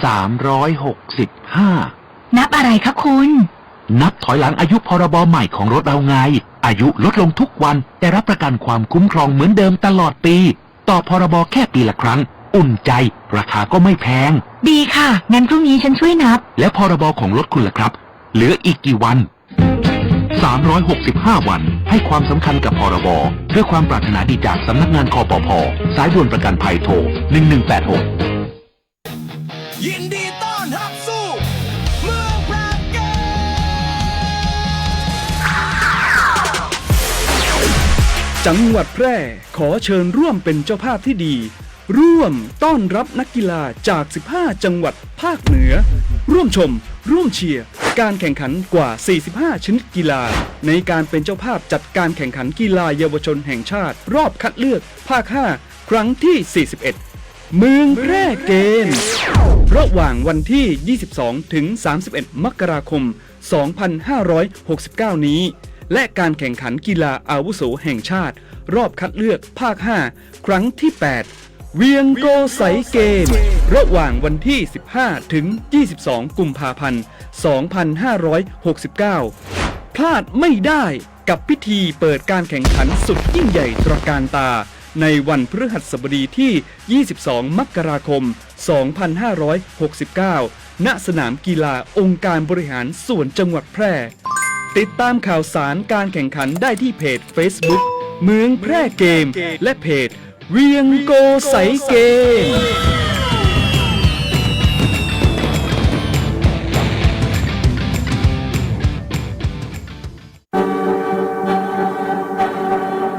365นับอะไรคะคุณ นับถอยหลังอายุพรบใหม่ของรถเราไงอายุลดลงทุกวันแต่รับประกันความคุ้มครองเหมือนเดิมตลอดปีต่อพรบแค่ปีละครั้งอุ่นใจราคาก็ไม่แพงดีค่ะงั้นพรุ่งนี้ฉันช่วยนับแล้วพรบของรถคุณล่ะครับเหลืออีกกี่วัน365วันให้ความสำคัญกับพรบด้วยความปรารถนาดีจากสำนักงานคปภ.สายด่วนประกันภัยโทร1186ยินดีต้อนรับสู่เมืองแพร่เกมจังหวัดแพร่ขอเชิญร่วมเป็นเจ้าภาพที่ดีร่วมต้อนรับนักกีฬาจาก15จังหวัดภาคเหนือร่วมชมร่วมเชียร์การแข่งขันกว่า45ชนิดกีฬาในการเป็นเจ้าภาพจัดการแข่งขันกีฬาเยาวชนแห่งชาติรอบคัดเลือกภาค5ครั้งที่41เมืองแพร่เกมระหว่างวันที่22ถึง31มกราคม2569นี้และการแข่งขันกีฬาอาวุโสแห่งชาติรอบคัดเลือกภาค5ครั้งที่8เวียงโกไสเกมระหว่างวันที่15ถึง22กุมภาพันธ์2569พลาดไม่ได้กับพิธีเปิดการแข่งขันสุดยิ่งใหญ่ตระการตาในวันพฤหัสบดีที่22มกราคม2569ณสนามกีฬาองค์การบริหารส่วนจังหวัดแพร่ติดตามข่าวสารการแข่งขันได้ที่เพจ Facebook เมืองแพร่เกมและเพจเวียงโกไสเกม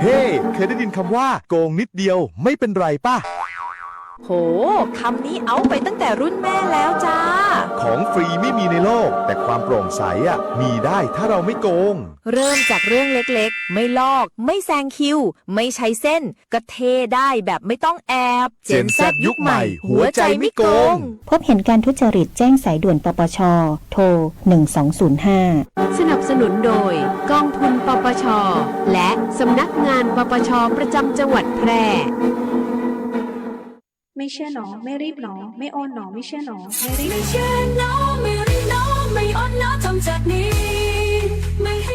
เฮ้ เคยได้ยินคำว่าโกงนิดเดียวไม่เป็นไรป่ะโหคำนี้เอาไปตั้งแต่รุ่นแม่แล้วจ้าของฟรีไม่มีในโลกแต่ความโปร่งใสมีได้ถ้าเราไม่โกงเริ่มจากเรื่องเล็กๆไม่ลอกไม่แซงคิวไม่ใช้เส้นก็เทได้แบบไม่ต้องแอบเจน Z ยุคใหม่หัวใจไม่โกงพบเห็นการทุจริตแจ้งสายด่วนปปชโทร1205สนับสนุนโดยกองทุนปปชและสำนักงานปปชประจำจังหวัดแพร่ไม่เชื่อหนอไม่รีบหนอไม่โอนหนอไม่เชื่อหนอไม่รีบไม่เชื่อหนอไม่รีบหนอไม่โอนหนอทำจากนี้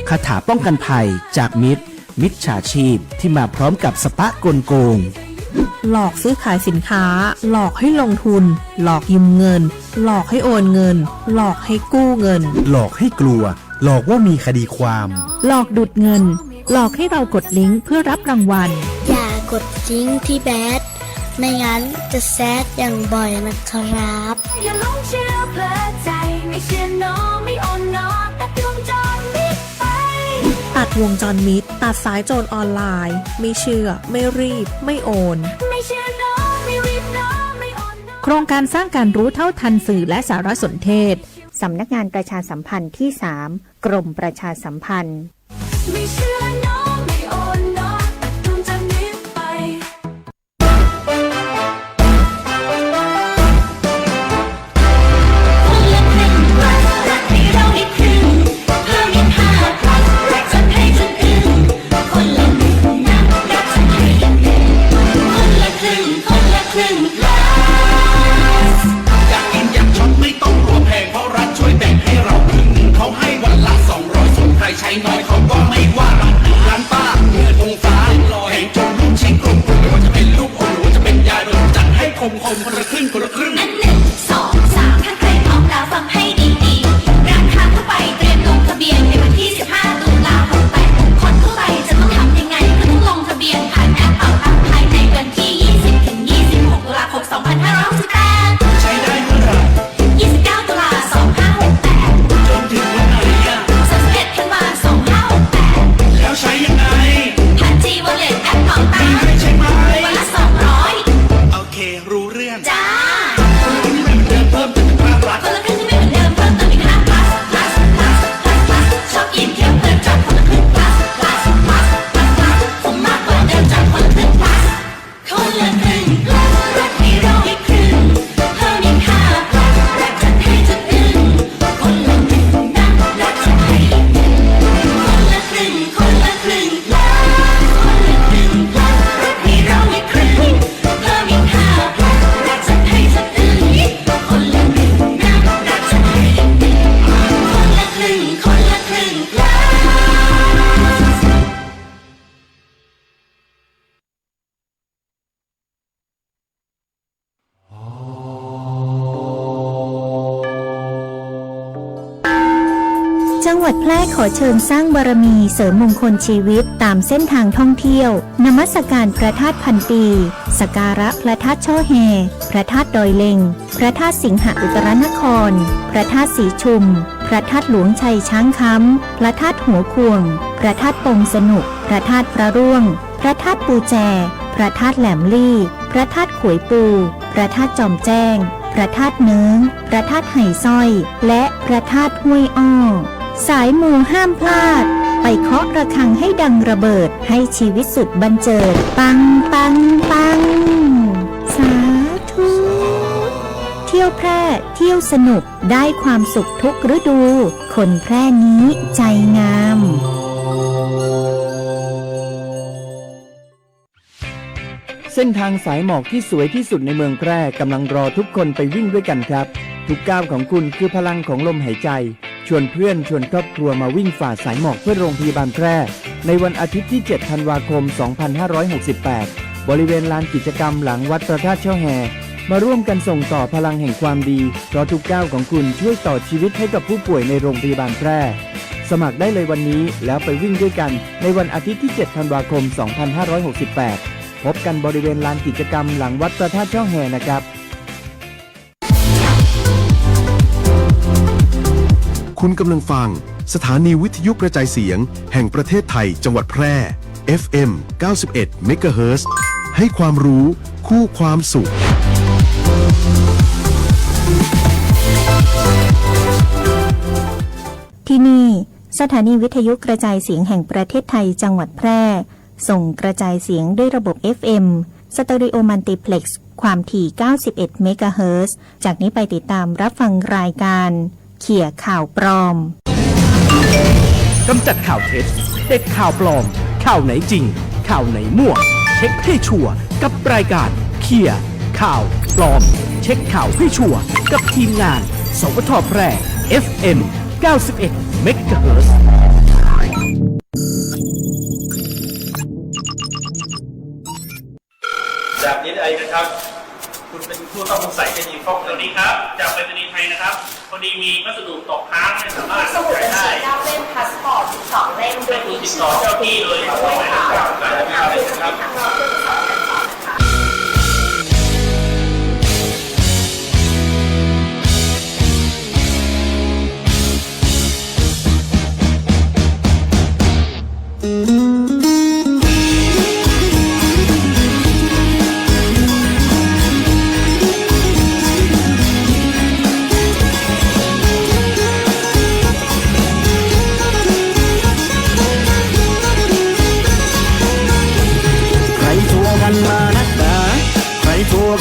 คาถาป้องกันภัยจากมิตรฉาชีพที่มาพร้อมกับสปะกลโกงหลอกซื้อขายสินค้าหลอกให้ลงทุนหลอกยืมเงินหลอกให้โอนเงินหลอกให้กู้เงินหลอกให้กลัวหลอกว่ามีคดีความหลอกดูดเงินหลอกให้เรากดลิงก์เพื่อรับรางวัลอย่ากดลิงก์ที่แบดไม่งั้นจะแซดอย่างบ่อยนะครับอย่าลงเชื่อเพลิดใจไม่เชื่อน้องไม่อ่อนน้องตัดวงจรมิตรไปตัดวงจรมิตรตัดสายโจรออนไลน์ไม่เชื่อไม่รีบไม่โอนไม่เชื่อน้องไม่รีบน้องไม่อ่อนน้องโครงการสร้างการรู้เท่าทันสื่อและสารสนเทศสำนักงานประชาสัมพันธ์ที่3กรมประชาสัมพันธ์ไม่เชื่อน้องไม่อ่อนน้องตัดวงจรมิตรไปใช้น้อยเขาก็ไม่ว่ารัง งหวัดแพร่ขอเชิญสร้างบารมีเสริมมงคลชีวิตตามเส้นทางท่องเที่ยวนมัสการพระธาตุพันปีสักการะพระธาตุช่อแฮพระธาตุดอยเล็งพระธาตุสิงหอุตรนครพระธาตุสีชุมพระธาตุหลวงชัยช้างค้ำพระธาตุหัวควงพระธาตุปงสนุกพระธาตุพระร่วงพระธาตุปูแจพระธาตุแหลมลี่พระธาตุขวยปูพระธาตุจอมแจ้งพระธาตุเนื้อพระธาตุไหสร้อยและพระธาตุห้วยอ้อสายมูห้ามพลาดไปเคาะระฆังให้ดังระเบิดให้ชีวิตสุดบันเจิดปังปังปังสาธุเที่ยวแพร่เที่ยวสนุกได้ความสุขทุกฤดูคนแพร่นี้ใจงามเส้นทางสายหมอกที่สวยที่สุดในเมืองแพร่กำลังรอทุกคนไปวิ่งด้วยกันครับทุกก้าวของคุณคือพลังของลมหายใจชวนเพื่อนชวนครอบครัวมาวิ่งฝ่าสายหมอกเพื่อโรงพยาบาลแพร่ในวันอาทิตย์ที่ 7 ธันวาคม 2568 บริเวณลานกิจกรรมหลังวัดพระธาตุช่อแฮมาร่วมกันส่งต่อพลังแห่งความดีเพราะทุกก้าวของคุณช่วยต่อชีวิตให้กับผู้ป่วยในโรงพยาบาลแพร่สมัครได้เลยวันนี้แล้วไปวิ่งด้วยกันในวันอาทิตย์ที่ 7 ธันวาคม 2568 พบกันบริเวณลานกิจกรรมหลังวัดพระธาตุช่อแฮนะครับคุณกำลังฟังสถานีวิทยุกระจายเสียงแห่งประเทศไทยจังหวัดแพร่ FM 91 MHz ให้ความรู้คู่ความสุขที่นี่สถานีวิทยุกระจายเสียงแห่งประเทศไทยจังหวัดแพร่ส่งกระจายเสียงด้วยระบบ FM สเตอริโอมัลติเพล็กซ์ความถี่ 91 เมกะเฮิรตซ์ จากนี้ไปติดตามรับฟังรายการเขี่ยข่าวปลอมกำจัดข่าวเท็จเด็ดข่าวปลอมข่าวไหนจริงข่าวไหนมั่วเช็คให้ชัวร์กับรายการเขี่ยข่าวปลอมเช็คข่าวให้ชัวร์กับทีมงานสวทแพร่ FM 91 เมกะเฮิรตซ์จากนี้ไอนะครับคุณเป็นผู้ต้องสงสัยคดีฟอกเงินนี้ครับจากไปรษณีย์ไทยนะครับพอดีมีพัสดุตกค้างไม่สามารถสมุดบัญชี9 เล่มพาสปอร์ต12 เล่มโดยมีติดต่อเจ้าที่เลยครับ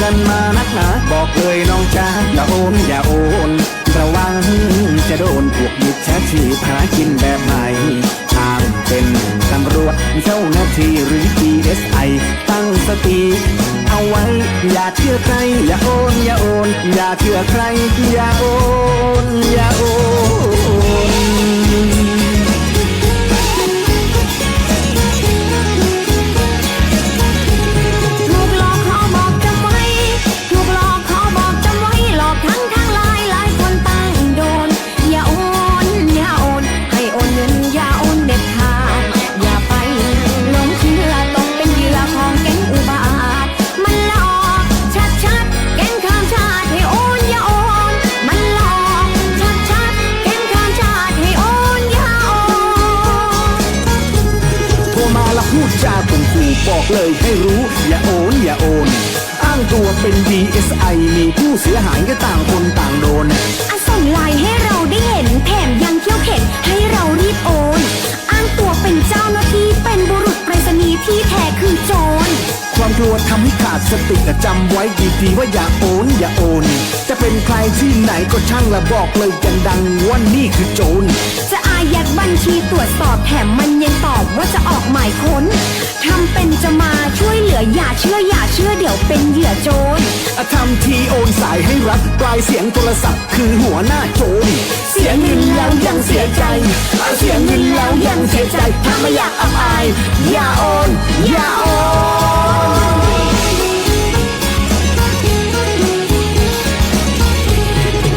กันมานักหนาบอกเลยน้องจ้าอย่าโอนอย่าโอนระวังจะโดนพวกมิจฉาชีพหากินแบบใหม่ทางเป็นตำรวจเจ้าหน้าที่หรือ DSI ตั้งสติเอาไว้อย่าเชื่อใครอย่าโอนอย่าโอนอย่าเชื่อใครอย่าโอนอย่าโอนบอกเลยให้รู้อย่าโอนอย่าโอนอ้างตัวเป็น DSI มีผู้เสียหายก็ต่างคนต่างโดนส่งไลน์ให้เราได้เห็นแถมยังเที่ยวเข็นให้เรารีบโอนอ้างตัวเป็นเจ้าหน้าที่เป็นบุรุษไปรษณีย์ที่แท้คือโจรความกลัวทำให้ขาดสติแต่จำไว้ดีๆว่าอย่าโอนอย่าโอนจะเป็นใครที่ไหนก็ช่างละบอกเลยกันดังว่านี่คือโจรจะอายัดบัญชีตรวจสอบแถมมันยังตอบว่าจะออกหมายค้นทำเป็นจะมาช่วยเหลืออย่าเชื่อเดี๋ยวเป็นเหยื่อโจรทำทีโอนสายให้รัฐปลายเสียงโทรศัพท์คือหัวหน้าโจรเสียเงินแล้วยังเสียใจเสียเงินแล้วยังเสียใจถ้าไม่อยากอับอายอย่าโอนอย่าโอน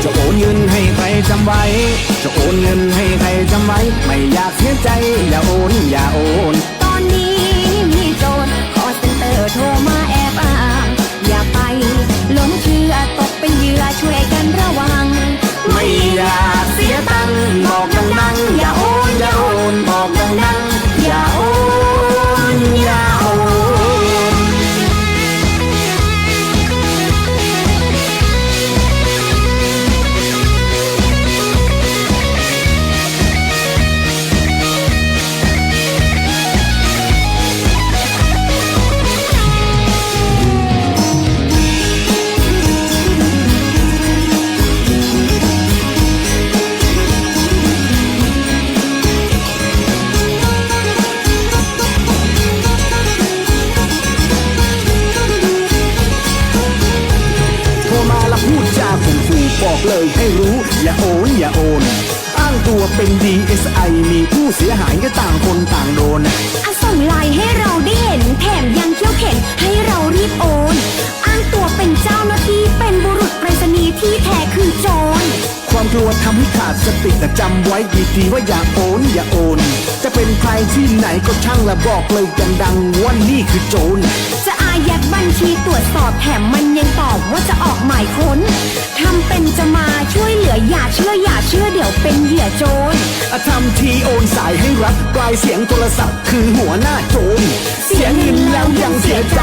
จะโอนเงินให้ใคร จำไว้จะโอนเงินให้ใครจำไว้ไม่อยากเสียใจอย่าโอนอย่าโอน ตอนนี้มีโจรคอเซ็นเตอร์โทรมาแอบอ้างอย่าไปหลงเชื่อตกเป็นเหยื่อช่วยกันระวัง ไม่อยากเสียตังค์บอกดังๆอย่าโอนอย่าโอนบอกดังๆอย่าโอนอย่าโอนพูดจาข่มขู่บอกเลยให้รู้อย่าโอนอย่าโอนอ้างตัวเป็น DSI มีผู้เสียหายก็ต่างคนต่างโดน ส่งไลน์ให้เราได้เห็นแถมยังเขี้ยวเข็นให้เรารีบโอนอ้างตัวเป็นเจ้าหน้าที่เป็นบุรุษไปรษณีย์ที่แท้คือโจร ความกลัวทำให้ขาดสติแต่จำไว้ดีๆว่าอย่าโอนอย่าโอนจะเป็นใครที่ไหนก็ช่างละบอกเลยดังๆว่านี่คือโจร จะอายัดบัญชีตรวจสอบแถมมันยังตอบว่าจะออกหมายค้นทำเป็นจะมาช่วยเหลืออย่าเชื่อเดี๋ยวเป็นเหยื่อโจร ทำทีโอนสายให้รักปลายเสียงโทรศัพท์คือหัวหน้าโจรเสียเงินแล้วยังเสียใจ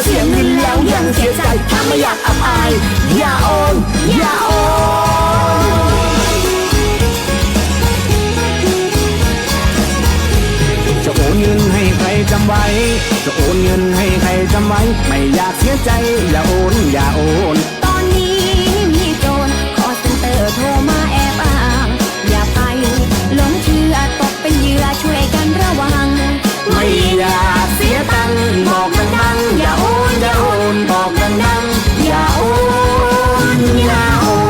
เสียเงินแล้วยังเสียใจถ้าไม่อยากอับอายอย่าโอนอย่าโอนจะโอนเงินให้ใครจำไว้จะโอนเงินให้ใครจำไว้ไม่อยากเสียใจอย่าโอนอย่าโอน ตอนนี้มีโจรคอเซ็นเตอร์โทรมาแอบอ้างอย่าไปหลงเชื่อตกเป็นเหยื่อช่วยกันระวัง ไม่อยากเสียตังค์บอกดังๆอย่าโอนอย่าโอนบอกดังๆอย่าโอนอย่าโอน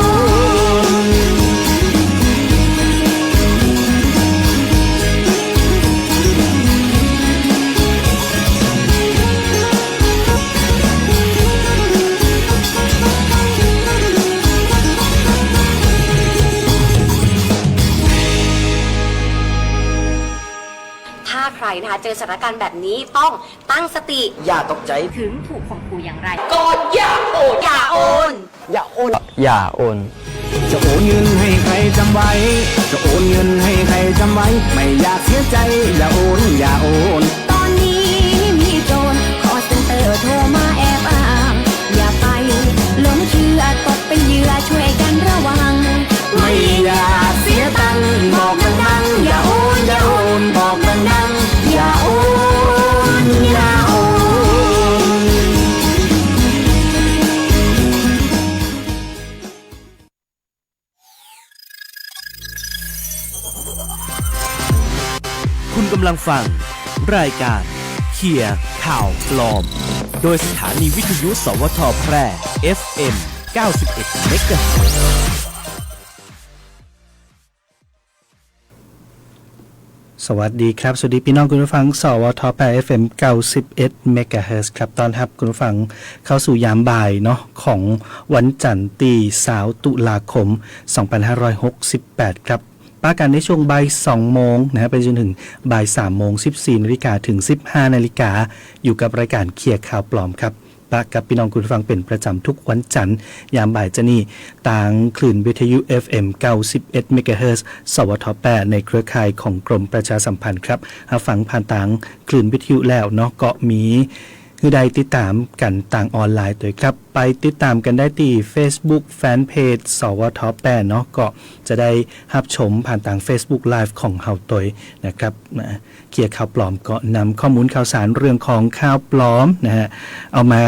ถ้าใครนะคะเจอสถานการณ์แบบนี้ต้องตั้งสติ อย่าตกใจ ถึงถูกข่มขู่อย่างไรก่อนอย่าโอนอย่าโอน อย่าโอนอย่าโอนจะโอนเงินให้ใครจำไว้จะโอนเงินให้ใครจำไว้ไม่อยากเสียใจอย่าโอนอย่าโอน ตอนนี้มีโจรคอเซ็นเตอร์โทรมาแอบอ้างอย่าไปหลงเชื่อตกเป็นเหยื่อช่วยกันระวัง ไม่อยากเสียตังค์บอกดังๆอย่าโอนอย่าโอนบอกดังๆอย่าโอนอย่าโอนคุณกำลังฟังรายการเคลียร์ข่าวปลอมโดยสถานีวิทยุสวทแพร่ FM 91 เมกะเฮิรตซ์สวัสดีครับสวัสดีพี่น้องคุณผู้ฟังสวทแพร่ FM 91 เมกะเฮิรตซ์ครับตอนรับคุณผู้ฟังเข้าสู่ยามบ่ายเนาะของวันจันทร์ที่20 ตุลาคม 2568 ครับป้ากันในช่วงบ่าย2 โมงนะครับไปจนถึงบ่าย3 โมง 14 นาฬิกาถึง 15 นาฬิกาอยู่กับรายการเคลียร์ข่าวปลอมครับป้ากับพี่น้องคุณผู้ฟังเป็นประจำทุกวันจันทร์ยามบ่ายจะนี่ต่างคลื่นวิทยุ FM 91 เมกะเฮิรตซ์สวท8ในเครือข่ายของกรมประชาสัมพันธ์ครับฟังผ่านต่างคลื่นวิทยุแล้วเนาะก็มีคือใดติดตามกันต่างออนไลน์ด้วยครับไปติดตามกันได้ที่ Facebook Fanpage สวท8เนาะก็จะได้รับชมผ่านทาง Facebook Live ของเฮาตัวนะครับเคลียร์ข่าวปลอมก็นำข้อมูลข่าวสารเรื่องของข่าวปลอมนะฮะเอามา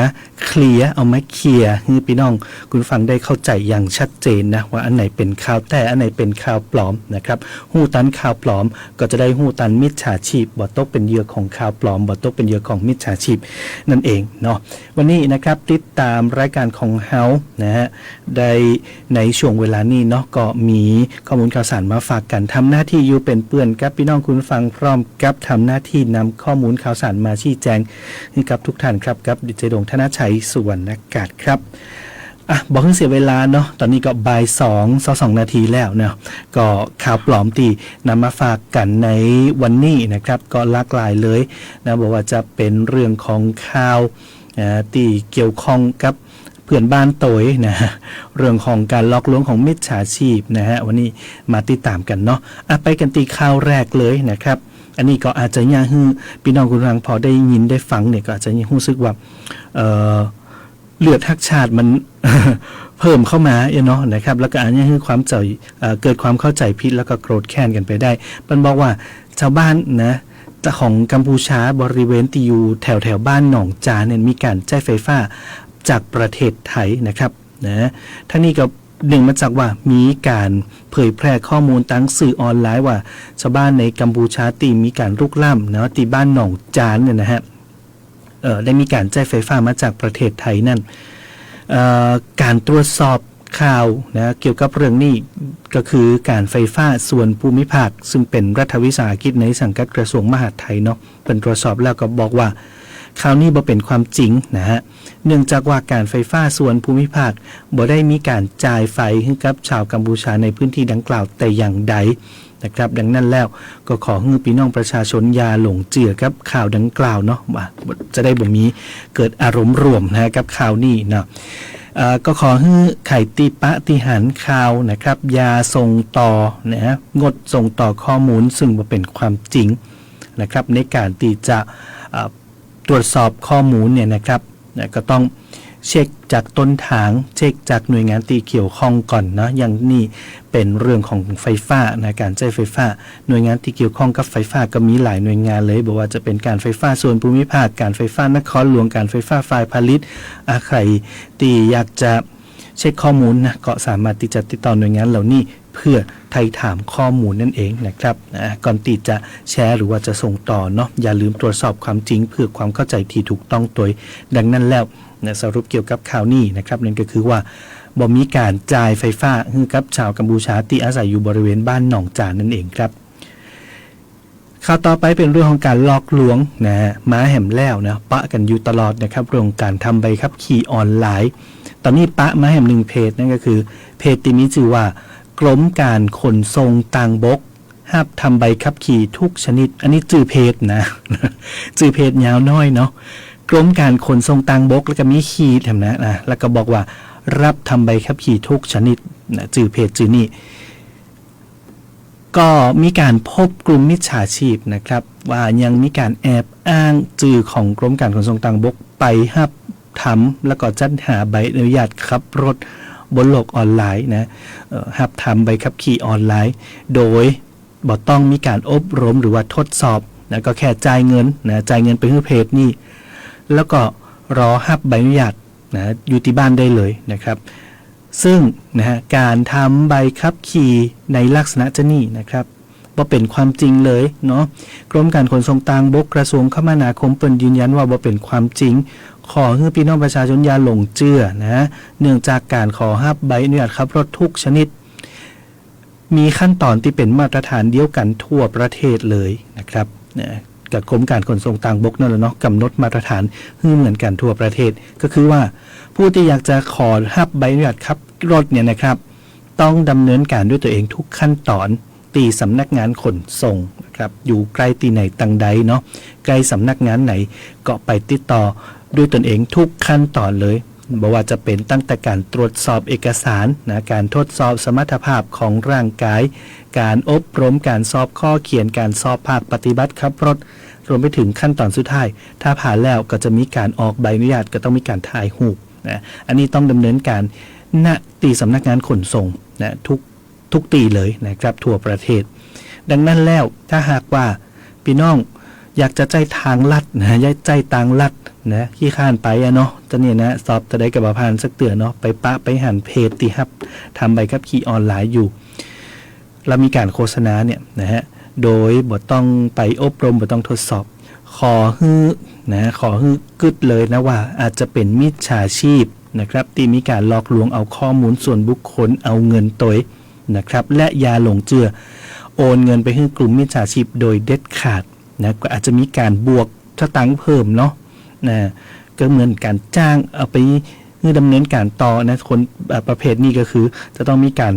เคลียร์เอามาเคลียร์ให้พี่น้องคุณฟังได้เข้าใจอย่างชัดเจนนะว่าอันไหนเป็นข่าวแต่อันไหนเป็นข่าวปลอมนะครับฮู้ตันข่าวปลอมก็จะได้ฮู้ตันมิจฉาชีพบ่ตกเป็นเหยื่อของข่าวปลอมบ่ตกเป็นเหยื่อของมิจฉาชีพนั่นเองเนาะวันนี้นะครับติดตามรายการของเฮานะฮะได้ในช่วงเวลานี้เนาะก็มีข้อมูลข่าวสารมาฝากกันทำหน้าที่อยู่เป็นเพื่อนกับพี่น้องคุณฟังพร้อมกับทำหน้าที่นำข้อมูลข่าวสารมาชี้แจงให้กับทุกท่านครับกับดิเจดงธนชัยสุวรรณกาศครับ บอกให้เสียเวลาเนาะตอนนี้ก็บ่าย2 นาทีแล้วเนาะก็ข่าวปลอมที่นำมาฝากกันในวันนี้นะครับก็หลากหลายเลยนะบอกว่าจะเป็นเรื่องของข่าวที่เกี่ยวข้องกับเพื่อนบ้านโตยนะฮะเรื่องของการลอกลวงของมิจฉาชีพนะฮะวันนี้มาติดตามกันเนาะไปกันตีข่าวแรกเลยนะครับอันนี้ก็อาจจะยังฮือพี่น้องคุณฟังพอได้ยินได้ฟังเนี่ยก็อาจจะยังรู้สึกว่าเลือดทักชาติมัน เพิ่มเข้ามาเนาะนะครับแล้วก็อาจจะคือความเกิดความเข้าใจผิดแล้วก็โกรธแค้นกันไปได้มันบอกว่าชาวบ้านนะของกัมพูชาบริเวณที่อยู่แถวบ้านหนองจานเนี่ยมีการใช้ไฟฟ้าจากประเทศไทยนะครับนะทั้งนี้ก็หนึ่งมาจากว่ามีการเผยแพร่ข้อมูลตั้งสื่อออนไลน์ว่าชาวบ้านในกัมพูชาตีมีการลุกล้ำนะที่บ้านหนองจานเนี่ยนะฮะได้มีการใช้ไฟฟ้ามาจากประเทศไทยนั่นการตรวจสอบข่าวนะเกี่ยวกับเรื่องนี้ก็คือการไฟฟ้าส่วนภูมิภาคซึ่งเป็นรัฐวิสาหกิจในสังกัดกระทรวงมหาดไทยเนาะเป็นตรวจสอบแล้วก็บอกว่าข่าวนี้บ่เป็นความจริงนะฮะเนื่องจากว่าการไฟฟ้าส่วนภูมิภาคบ่ได้มีการจ่ายไฟให้กับชาวกัมพูชาในพื้นที่ดังกล่าวแต่อย่างใดนะครับดังนั้นแล้วก็ขอให้พี่น้องประชาชนอย่าหลงเชื่อกับข่าวดังกล่าวเนาะว่าจะได้บ่มีเกิดอารมณ์ร่วมนะกับข่าวนี้เนาะก็ขอให้ไข่ติปะติหันข่าวนะครับอย่าส่งต่อนะฮะงดส่งต่อข้อมูลซึ่งบ่เป็นความจริงนะครับในการที่จะตรวจสอบข้อมูลเนี่ยนะครับก็ต้องเช็คจากต้นทางเช็คจากหน่วยงานที่เกี่ยวข้องก่อนนะอย่างนี้เป็นเรื่องของไฟฟ้านะการใช้ไฟฟ้าหน่วยงานที่เกี่ยวข้องกับไฟฟ้าก็มีหลายหน่วยงานเลยบอกว่าจะเป็นการไฟฟ้าส่วนภูมิภาคการไฟฟ้านครหลวงการไฟฟ้าฝ่ายผลิตใครที่อยากจะเช็คข้อมูลนะก็สามารถที่จะติดต่อหน่วยงานเหล่านี้เพื่อไถ่ถามข้อมูลนั่นเองนะครับก่อนที่จะแชร์หรือว่าจะส่งต่อเนาะอย่าลืมตรวจสอบความจริงเพื่อความเข้าใจที่ถูกต้องโดยดังนั้นแล้วสรุปเกี่ยวกับข่าวนี้นะครับนั่นก็คือว่าบ่มีการจ่ายไฟฟ้าให้กับชาวกัมพูชาที่อาศัยอยู่บริเวณบ้านหนองจานนั่นเองครับข่าวต่อไปเป็นเรื่องของการลอกลวงนะม้าแหมแล้วนะปะกันอยู่ตลอดนะครับเรื่องการทำใบขับขี่ออนไลน์ตอนนี้ปะม้าแหมหนึ่งเพจนั่นก็คือเพจที่มีชื่อว่ากรมการขนส่งทางบกห้ามทำใบขับขี่ทุกชนิดอันนี้ชื่อเพจนะ ชื่อเพจยาวน้อยเนาะกรมการขนส่งทางบกแล้วก็มีขีดนะแล้วก็บอกว่ารับทำใบขับขี่ทุกชนิดนะชื่อเพจชื่อนี้ก็มีการพบกลุ่มมิจฉาชีพนะครับว่ายังมีการแอบอ้างชื่อของกรมการขนส่งทางบกไปห้ามทำแล้วก็จัดหาใบอนุญาตขับรถบนโลกออนไลน์นะหับทำใบขับขี่ออนไลน์โดยบ่ต้องมีการอบรมหรือว่าทดสอบนะก็แค่จ่ายเงินนะจ่ายเงินไปที่เพจนี่แล้วก็รอหับใบอนุญาตนะอยู่ที่บ้านได้เลยนะครับซึ่งนะฮะการทำใบขับขี่ในลักษณะจะนี่นะครับบ่เป็นความจริงเลยเนาะกรมการขนส่งทางบกกระทรวงคมนาคมเปิ้นยืนยันว่าบ่เป็นความจริงขอให้พี่น้องประชาชนอย่าหลงเชื่อนะเนื่องจากการขอรับใบอนุญาตขับรถทุกชนิดมีขั้นตอนที่เป็นมาตรฐานเดียวกันทั่วประเทศเลยนะครับกับกรมการขนส่งทางบกนั่นแหละเนาะกำหนดมาตรฐานให้เหมือนกันทั่วประเทศก็คือว่าผู้ที่อยากจะขอรับใบอนุญาตขับรถเนี่ยนะครับต้องดำเนินการด้วยตัวเองทุกขั้นตอนตีสำนักงานขนส่งนะครับอยู่ใกล้ตีไหนตังใดเนาะใกล้สำนักงานไหนก็ไปติดต่อด้วยตนเองทุกขั้นตอนเลยบอกว่าจะเป็นตั้งแต่การตรวจสอบเอกสารนะการทดสอบสมรรถภาพของร่างกายการอบรมการสอบข้อเขียนการสอบภาคปฏิบัติขับรถรวมไปถึงขั้นตอนสุดท้ายถ้าผ่านแล้วก็จะมีการออกใบอนุญาตก็ต้องมีการถ่ายรูปนะอันนี้ต้องดำเนินการณตีสำนักงานขนส่งนะทุกตีเลยนะครับทั่วประเทศดังนั้นแล้วถ้าหากว่าพี่น้องอยากจะใจทางลัดนะใจทางลัดนะขี้ข้านไปเนาะจะเนี่ยนะสอบจะได้กับบพานสักเตือนเนาะไปปะไปหันเพจที่ครับทำใบขับขี่ออนไลน์อยู่แล้วมีการโฆษณาเนี่ยนะฮะโดยบ่ต้องไปอบรมบ่ต้องทดสอบขอฮื้อกึดเลยนะว่าอาจจะเป็นมิจฉาชีพนะครับที่มีการหลอกลวงเอาข้อมูลส่วนบุคคลเอาเงินตัวนะครับและยาหลงเชื่อโอนเงินไปให้กลุ่มมิจฉาชีพโดยเด็ดขาดนะก็อาจจะมีการบวกสตางค์เพิ่มเนาะนะก็เหมือนการจ้างเอาไป คือดำเนินการต่อนะคนประเภทนี้ก็คือจะต้องมีการ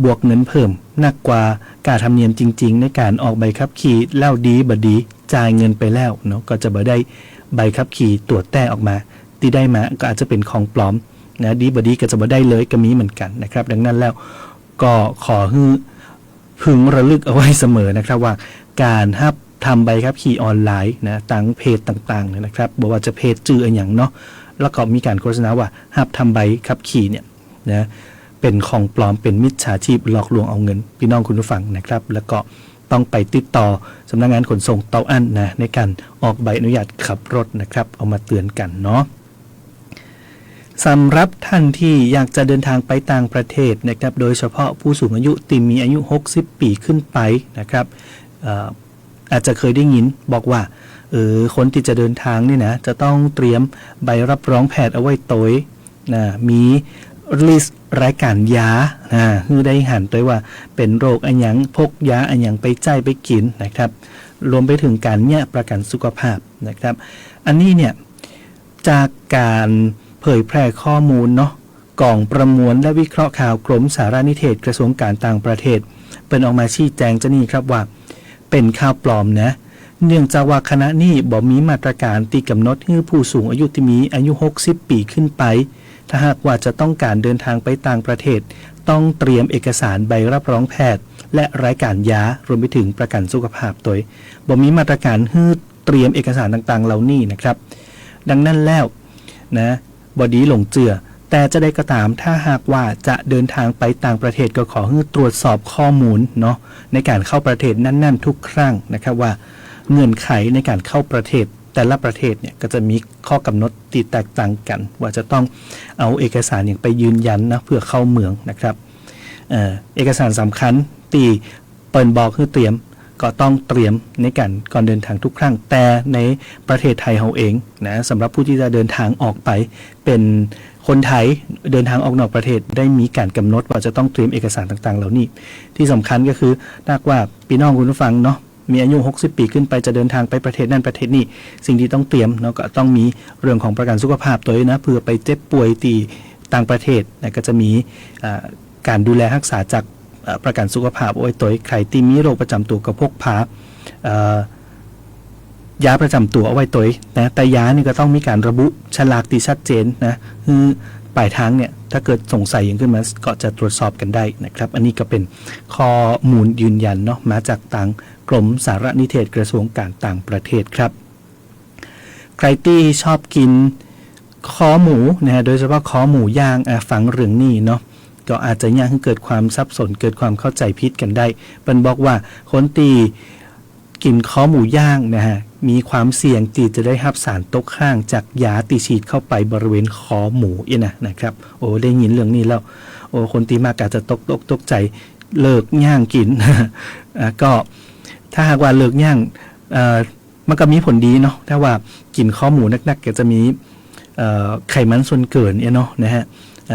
บวกเงินเพิ่มหนักกว่าการทำเนียมจริงๆในการออกใบขับขี่แล้วดีบดีจ่ายเงินไปแล้วเนาะก็จะบ่ได้ใบขับขี่ตรวจแต่ออกมาที่ได้มาก็อาจจะเป็นของปลอมนะดีบดีก็จะบ่ได้เลยก็มีเหมือนกันนะครับดังนั้นแล้วก็ขอให้พึงระลึกเอาไว้เสมอนะครับว่าการทำใบขับขี่ออนไลน์นะต่างเพจต่างๆนะครับบอกว่าจะเพจจื่ออย่างเนาะแล้วก็มีการโฆษณาว่าทำใบขับขี่เนี่ยนะเป็นของปลอมเป็นมิจฉาชีพหลอกลวงเอาเงินพี่น้องคุณผู้ฟังนะครับแล้วก็ต้องไปติดต่อสำนักงานขนส่งเตาอั้นนะในการออกใบอนุญาตขับรถนะครับเอามาเตือนกันเนาะสำหรับท่านที่อยากจะเดินทางไปต่างประเทศนะครับโดยเฉพาะผู้สูงอายุที่มีอายุ60ปีขึ้นไปนะครับอาจจะเคยได้ยินบอกว่าคนที่จะเดินทางนี่นะจะต้องเตรียมใบรับรองแพทย์เอาไว้ตัวนะมีลิสต์รายการยาคือได้หันตัวว่าเป็นโรคอันยังพกยาอันยังไปใจไปกินนะครับรวมไปถึงการเนี่ยประกันสุขภาพนะครับอันนี้เนี่ยจากการเผยแพร่ข้อมูลเนาะกองประมวลและวิเคราะห์ข่าวกรมสารนิเทศกระทรวงการต่างประเทศเป็นออกมาชี้แจงจะนี่ครับว่าเป็นข่าวปลอมนะเนื่องจากว่าคณะนี้บ่มีมาตรการที่กำหนดให้ผู้สูงอายุที่มีอายุ60ปีขึ้นไปถ้าหากว่าจะต้องการเดินทางไปต่างประเทศต้องเตรียมเอกสารใบรับรองแพทย์และรายการยารวมไปถึงประกันสุขภาพตัวบ่มีมาตรการให้เตรียมเอกสารต่างๆเหล่านี้นะครับดังนั้นแล้วนะบดีหลงเจือแต่จะได้ก็ตามถ้าหากว่าจะเดินทางไปต่างประเทศก็ขอให้ตรวจสอบข้อมูลเนาะในการเข้าประเทศนั่นๆทุกครั้งนะครับว่าเงื่อนไขในการเข้าประเทศแต่ละประเทศเนี่ยก็จะมีข้อกำหนดที่แตกต่างกันว่าจะต้องเอาเอกสารอย่างไปยืนยันนะเพื่อเข้าเมืองนะครับเอกสารสำคัญที่เปิดบอกคือเตรียมก็ต้องเตรียมในการก่อนเดินทางทุกครั้งแต่ในประเทศไทยเราเองนะสำหรับผู้ที่จะเดินทางออกไปเป็นคนไทยเดินทางออกนอกประเทศได้มีการกำหนดว่าจะต้องเตรียมเอกสารต่างๆเหล่านี้ที่สำคัญก็คือถ้าว่าพี่น้องคุณผู้ฟังเนาะมีอายุ60ปีขึ้นไปจะเดินทางไปประเทศนั่นประเทศนี้สิ่งที่ต้องเตรียมเนาะก็ต้องมีเรื่องของประกันสุขภาพตัวนะเพื่อไปเจ็บป่วยที่ต่างประเทศนะก็จะมีการดูแลรักษาจากประกันสุขภาพโอ้ยตัวใครที่มีโรคประจำตัวก็พกพายาประจำตัวเอาไว้ตัวนะแต่ยานี่ก็ต้องมีการระบุฉลากที่ชัดเจนนะคือปลายทางเนี่ยถ้าเกิดสงสัยอย่างขึ้นมาก็จะตรวจสอบกันได้นะครับอันนี้ก็เป็นข้อมูลยืนยันเนาะมาจากต่างกรมสารนิเทศกระทรวงการต่างประเทศครับใครที่ชอบกินคอหมูนะโดยเฉพาะคอหมูย่างฟังเรื่องนี้เนาะก็อาจจะยากให้เกิดความสับสนเกิดความเข้าใจผิดกันได้เป็นบอกว่าคนตีกินคอหมูย่างนะฮะมีความเสี่ยงที่จะได้รับสารตกค้างจากยาตีฉีดเข้าไปบริเวณคอหมูนะครับโอ้ได้ยินเรื่องนี้แล้วโอ้คนตีมากอาจจะตกใจเลิกย่างกิน ก็ถ้าหากว่าเลิกย่างมันก็มีผลดีเนาะถ้าว่ากินคอหมูนักๆก็จะมีไขมันส่วนเกินเนาะนะฮะ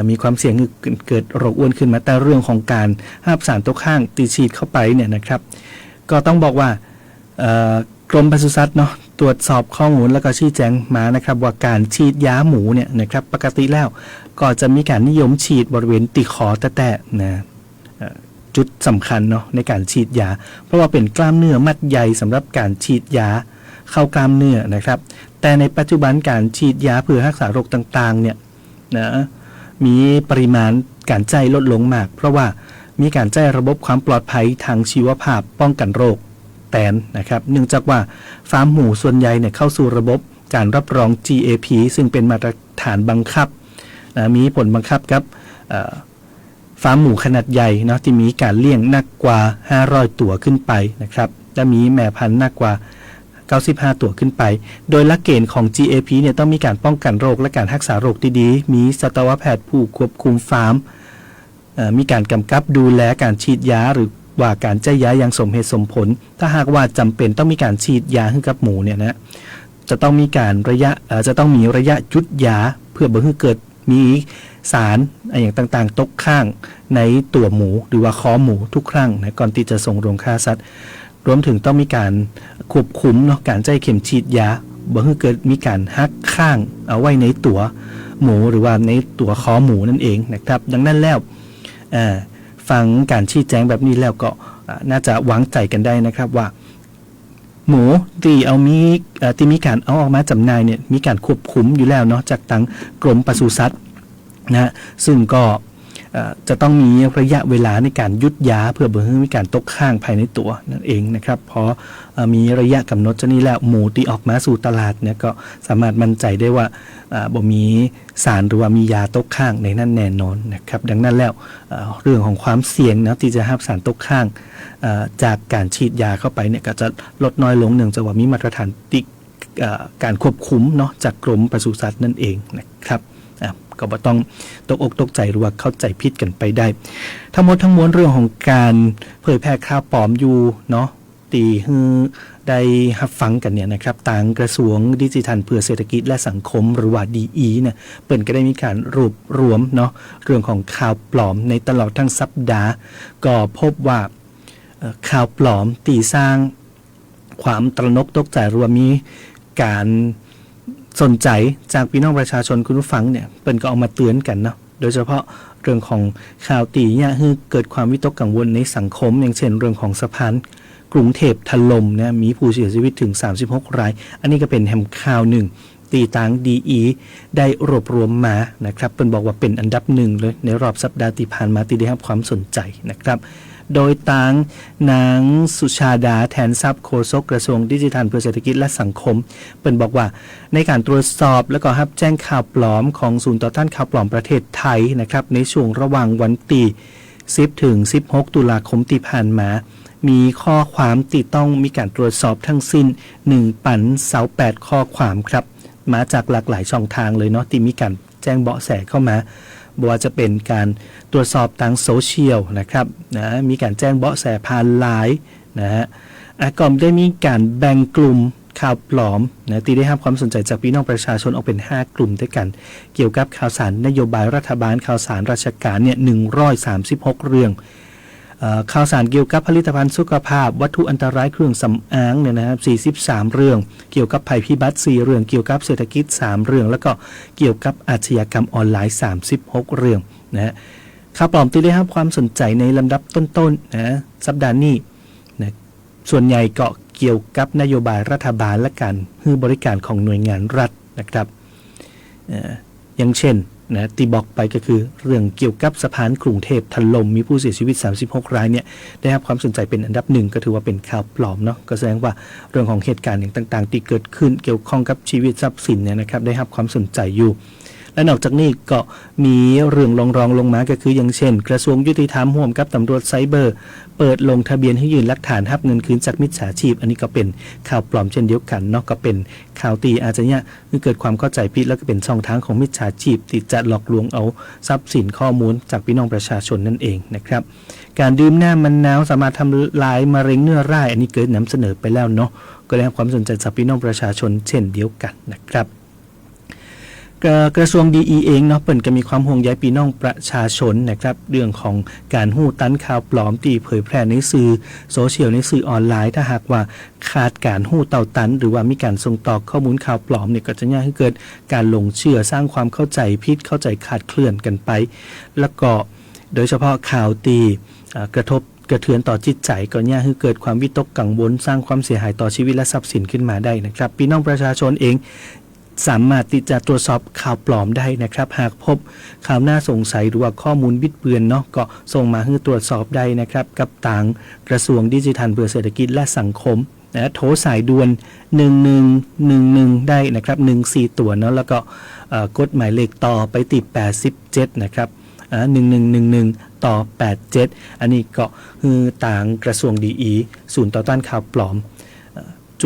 มีความเสี่ยงเกิดโรคอ้วนขึ้นมาแต่เรื่องของการรับสารตกค้างตีฉีดเข้าไปเนี่ยนะครับก็ต้องบอกว่ากรมปศุสัตว์เนาะตรวจสอบข้อมูลแล้วก็ชี้แจงมานะครับว่าการฉีดยาหมูเนี่ยนะครับปกติแล้วก็จะมีการนิยมฉีดบริเวณติคอแต่นะจุดสำคัญเนาะในการฉีดยาเพราะว่าเป็นกล้ามเนื้อมัดใหญ่สำหรับการฉีดยาเข้ากล้ามเนื้อนะครับแต่ในปัจจุบันการฉีดยาเพื่อรักษาโรคต่างๆเนี่ยนะมีปริมาณการใจลดลงมากเพราะว่ามีการใจระบบความปลอดภัยทางชีวภาพป้องกันโรคแตนนะครับเนื่องจากว่าฟาร์มหมูส่วนใหญ่เนี่ยเข้าสู่ระบบการรับรอง GAP ซึ่งเป็นมาตรฐานบังคับมีผลบังคับกับฟาร์มหมูขนาดใหญ่เนาะที่มีการเลี้ยงนักกว่า500ตัวขึ้นไปนะครับและมีแม่พันธุ์นักกว่า95ตัวขึ้นไปโดยหลักเกณฑ์ของ GAP เนี่ยต้องมีการป้องกันโรคและการรักษาโรคที่ดีมีสัตวแพทย์ผู้ควบคุมฟาร์มมีการกำกับดูแลการฉีดยาหรือว่าการจ่ายยาอย่างสมเหตุสมผลถ้าหากว่าจำเป็นต้องมีการฉีดยาให้กับหมูเนี่ยนะจะต้องมีการจะต้องมีระยะหยุดยาเพื่อบ่ให้เกิดมีสารอย่างต่างๆตกค้างในตัวหมูหรือว่าคอหมูทุกครั้งนะก่อนที่จะส่งโรงฆ่าสัตว์รวมถึงต้องมีการควบคุมเนาะการใจเข็มฉีดยาบ่ให้เกิดมีการหักข้างเอาไว้ในตัว หมูหรือว่าในตัวคอหมูนั่นเองนะครับดังนั้นแล้วฟังการชี้แจงแบบนี้แล้วก็น่าจะวางใจกันได้นะครับว่าหมูที่มีการเอาออกมาจำหน่ายเนี่ยมีการควบคุมอยู่แล้วเนาะจากทางกรมปศุสัตว์นะซึ่งก็จะต้องมีระยะเวลาในการยุดยาเพื่อเพื่อมีการตกค้างภายในตัวนั่นเองนะครับพอมีระยะกำหนดจะนี้แล้วหมูที่ออกมาสู่ตลาดเนี่ยก็สามารถมั่นใจได้ว่าบ่มีสารหรือว่ามียาตกค้างในนั้นแน่นอนนะครับดังนั้นแล้วเรื่องของความเสี่ยงนะที่จะรับสารตกค้างจากการฉีดยาเข้าไปเนี่ยก็จะลดน้อยลงเนื่องจากว่ามีมาตรฐานการควบคุมเนาะจากกรมปศุสัตว์นั่นเองนะครับก็บ่ต้องตกอกตกใจหรือว่าเข้าใจผิดกันไปได้ทั้งหมดทั้งมวลเรื่องของการเผยแพร่ข่าวปลอมอยู่เนาะตีฮือได้รับฟังกันเนี่ยนะครับทางกระทรวงดิจิทัลเพื่อเศรษฐกิจและสังคมหรือว่า DE เนี่ยเปิ่นก็ได้มีการรวบรวมเนาะเรื่องของข่าวปลอมในตลอดทั้งสัปดาห์ก็พบว่าข่าวปลอมตีสร้างความตระหนกตกใจหรือว่ามีการสนใจจากพี่น้องประชาชนคุณผู้ฟังเนี่ยเปิ้นก็เอามาเตือนกันเนาะโดยเฉพาะเรื่องของข่าวตีเนี่ยคือเกิดความวิตกกังวลในสังคมอย่างเช่นเรื่องของสะพานกรุงเทพถล่มเนี่ยมีผู้เสียชีวิตถึง36รายอันนี้ก็เป็นแฮมข่าวหนึ่งตีทาง DE ได้รวบรวมมานะครับเปิ้นบอกว่าเป็นอันดับหนึ่งเลยในรอบสัปดาห์ที่ผ่านมาที่ได้รับความสนใจนะครับโดยทางนางสุชาดาแทนทรัพย์โฆษกกระทรวงดิจิทัลเพื่อเศรษฐกิจและสังคมเปิ่นบอกว่าในการตรวจสอบแล้วก็รับแจ้งข่าวปลอมของศูนย์ต่อต้านข่าวปลอมประเทศไทยนะครับในช่วงระหว่างวันที่10 ถึง 16 ตุลาคมที่ผ่านมามีข้อความที่ต้องมีการตรวจสอบทั้งสิ้น 1,028 ข้อความครับมาจากหลากหลายช่องทางเลยเนาะที่มีการแจ้งเบาะแสเข้ามาบ่ว่าจะเป็นการตรวจสอบทางโซเชียลนะครับนะมีการแจ้งเบาะแสผ่านไลน์นะฮะก็ได้มีการแบ่งกลุ่มข่าวปลอมนะที่ได้รับความสนใจจากพี่น้องประชาชนออกเป็น5กลุ่มด้วยกันเกี่ยวกับข่าวสารนโยบายรัฐบาลข่าวสารราชการเนี่ย136เรื่องข่าวสารเกี่ยวกับผลิตภัณฑ์สุขภาพวัตถุอันตรายเครื่องสำอางเนี่ยนะครับ43เรื่องเกี่ยวกับภัยพิบัติ4เรื่องเกี่ยวกับเศรษฐกิจ3เรื่องแล้วก็เกี่ยวกับอาชญากรรมออนไลน์36เรื่องนะข่าวปลอมที่ได้รับความสนใจในลำดับต้นๆนะสัปดาห์นี้นะส่วนใหญ่ก็เกี่ยวกับนโยบายรัฐบาลและการให้บริการของหน่วยงานรัฐนะครับอย่างเช่นนะที่บอกไปก็คือเรื่องเกี่ยวกับสะพานกรุงเทพถล่มมีผู้เสียชีวิต36รายเนี่ยได้รับความสนใจเป็นอันดับหนึ่งก็ถือว่าเป็นข่าวปลอมเนาะก็แสดงว่าเรื่องของเหตุการณ์อย่างต่างๆที่เกิดขึ้นเกี่ยวข้องกับชีวิตทรัพย์สินเนี่ยนะครับได้รับความสนใจอยู่และนอกจากนี้ก็มีเรื่องรองลงมาก็คืออย่างเช่นกระทรวงยุติธรรมร่วมกับตำรวจไซเบอร์เปิดลงทะเบียนให้ยื่นหลักฐานรับเงินคืนจากมิจฉาชีพอันนี้ก็เป็นข่าวปลอมเช่นเดียวกันเนาะก็เป็นข่าวตีอาจจะเนี่ยเกิดความเข้าใจผิดแล้วก็เป็นช่องทางของมิจฉาชีพที่จะหลอกลวงเอาทรัพย์สินข้อมูลจากพี่น้องประชาชนนั่นเองนะครับการดื่มน้ำมะนาวสามารถทำลายมะเร็งเนื้อร้ายอันนี้เกิดนำเสนอไปแล้วเนาะก็ได้รับความสนใจจากพี่น้องประชาชนเช่นเดียวกันนะครับกระทรวง DE เองเนาะเปิ่นก็มีความห่วงใยพี่น้องประชาชนนะครับเรื่องของการหู้ตันข่าวปลอมที่เผยแพร่ในสื่อโซเชียลในสื่อออนไลน์ถ้าหากว่าขาดการหู้เต่าตันหรือว่ามีการส่งต่อข้อมูลข่าวปลอมเนี่ยก็จะให้เกิดการหลงเชื่อสร้างความเข้าใจผิดเข้าใจคลาดเคลื่อนกันไปแล้วก็โดยเฉพาะข่าวตีกระทบกระเทือนต่อจิตใจก็เนี่ยให้เกิดความวิตกกังวลสร้างความเสียหายต่อชีวิตและทรัพย์สินขึ้นมาได้นะครับพี่น้องประชาชนเองสามารถที่จะตรวจสอบข่าวปลอมได้นะครับหากพบข่าวน่าสงสัยหรือว่าข้อมูลบิดเบือนเนาะก็ส่งมาให้ตรวจสอบได้นะครับกับทางกระทรวงดิจิทัลเพื่อเศรษฐกิจและสังคมนะโทรสายด่วน1111ได้นะครับ14ตัวเนาะแล้วก็กดหมายเลขต่อไปติด87นะครับ1111ต่อ87อันนี้ก็คือทางกระทรวง DE ศูนย์ต่อต้านข่าวปลอม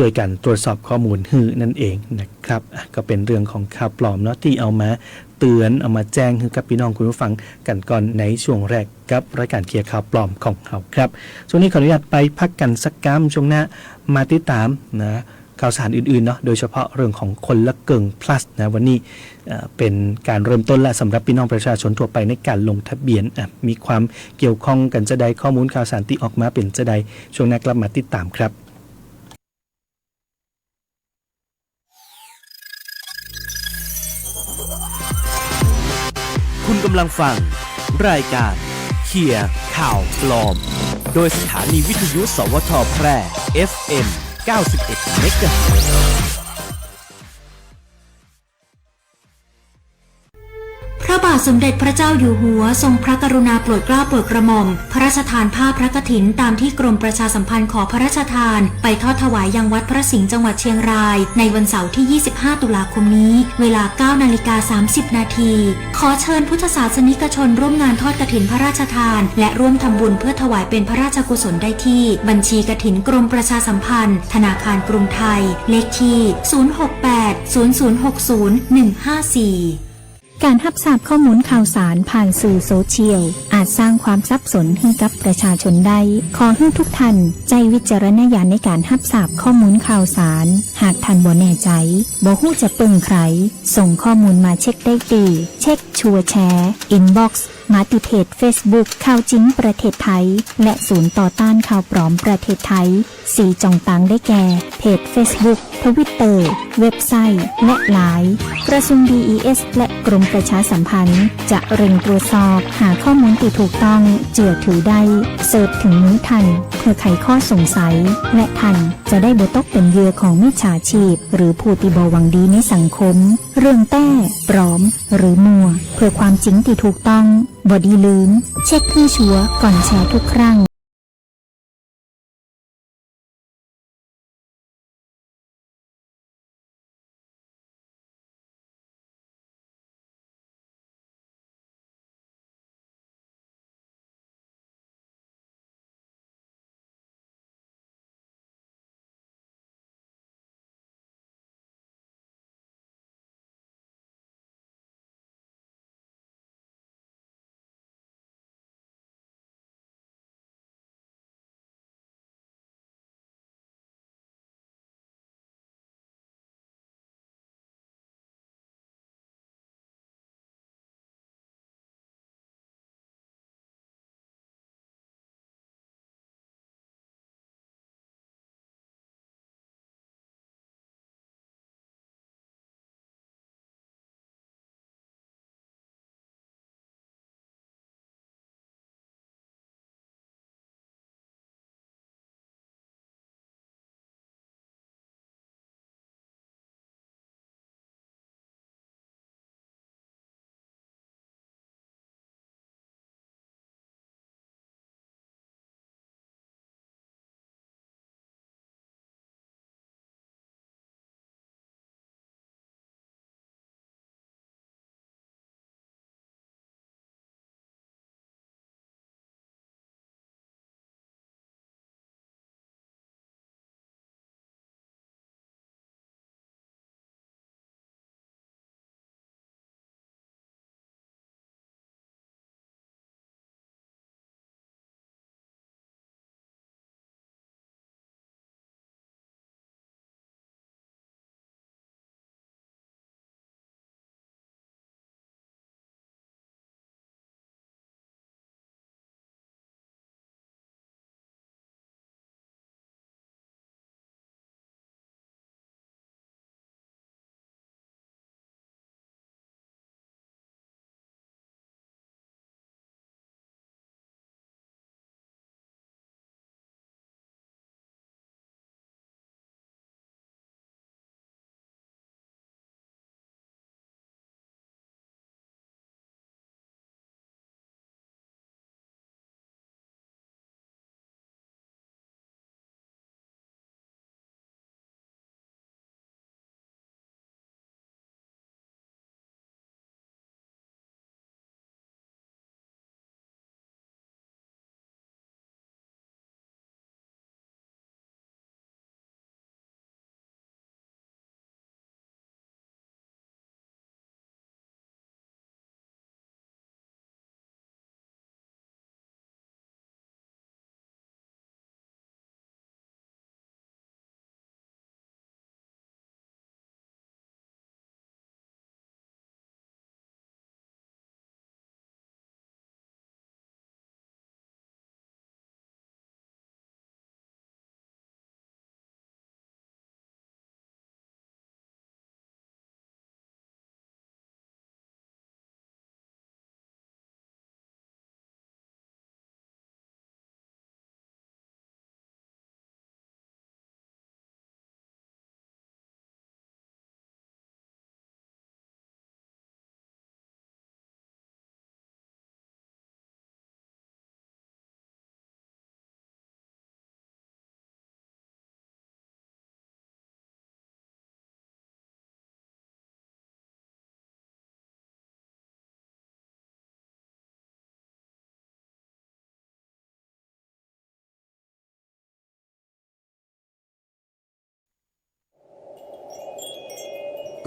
ช่วยกันตรวจสอบข้อมูลฮือนั่นเองนะครับก็เป็นเรื่องของข่าวปลอมเนาะที่เอามาเตือนเอามาแจ้งให้กับพี่น้องคุณผู้ฟังกันก่อนในช่วงแรกกับรายการเคลียร์ข่าวปลอมของเราครับช่วงนี้ขออนุญาตไปพักกันสักกั๊มช่วงหน้ามาติดตามนะข่าวสารอื่นๆเนาะโดยเฉพาะเรื่องของคนละเกิง plus นะวันนี้เป็นการเริ่มต้นและสำหรับพี่น้องประชาชนทั่วไปในการลงทะเบียนมีความเกี่ยวข้องกันจะได้ข้อมูลข่าวสารที่ออกมาเป็นจะได้ช่วงหน้ากลับมาติดตามครับ คุณกำลังฟัง รายการเคลียร์ข่าวปลอม โดยสถานีวิทยุสวทแพร่ FM 91 เมกะเฮิรตซ์ พระบาทสมเด็จพระเจ้าอยู่หัวทรงพระกรุณาโปรดเกล้าโปรดกระหม่อมพระราชทานผ้าพระกฐินตามที่กรมประชาสัมพันธ์ขอพระราชทานไปทอดถวายยังวัดพระสิงห์จังหวัดเชียงรายในวันเสาร์ที่ 25 ตุลาคมนี้เวลา 9:30 น.ขอเชิญพุทธศาสนิกชนร่วมงานทอดกฐินพระราชทานและร่วมทำบุญเพื่อถวายเป็นพระราชกุศลได้ที่บัญชีกฐินกรมประชาสัมพันธ์ธนาคารกรุงไทยเลขที่ 068 0060 154การรับทราบข้อมูลข่าวสารผ่านสื่อโซเชียลอาจสร้างความสับสนให้กับประชาชนได้ขอให้ทุกท่านใจวิจารณญาณในการรับทราบข้อมูลข่าวสารหากท่านบ่แน่ใจบ่ฮู้จะปึ้งใครส่งข้อมูลมาเช็คได้ที่เช็คชัวร์แชร์อินบ็อกซ์มาติเพจ Facebook ข่าวจริงประเทศไทยและศูนย์ต่อต้านข่าวปลอมประเทศไทย4จ่องตังได้แก่เพจ Facebook Twitter เว็บไซต์และไลน์กระทรวง DES และกรมประชาสัมพันธ์จะเร่งตรวจสอบหาข้อมูลที่ถูกต้องเจือถือได้เสิร์ชถึงมือทันเพื่อไขข้อสงสัยและทันจะได้บ่ตกเป็นเหยื่อของมิจฉาชีพหรือผู้ที่บ่หวังดีในสังคมเรื่องแต้ปลอมหรือมัวเพื่อความจริงที่ถูกต้องบ่ดีลืมเช็คให้ชัวร์ก่อนแชร์ทุกครั้ง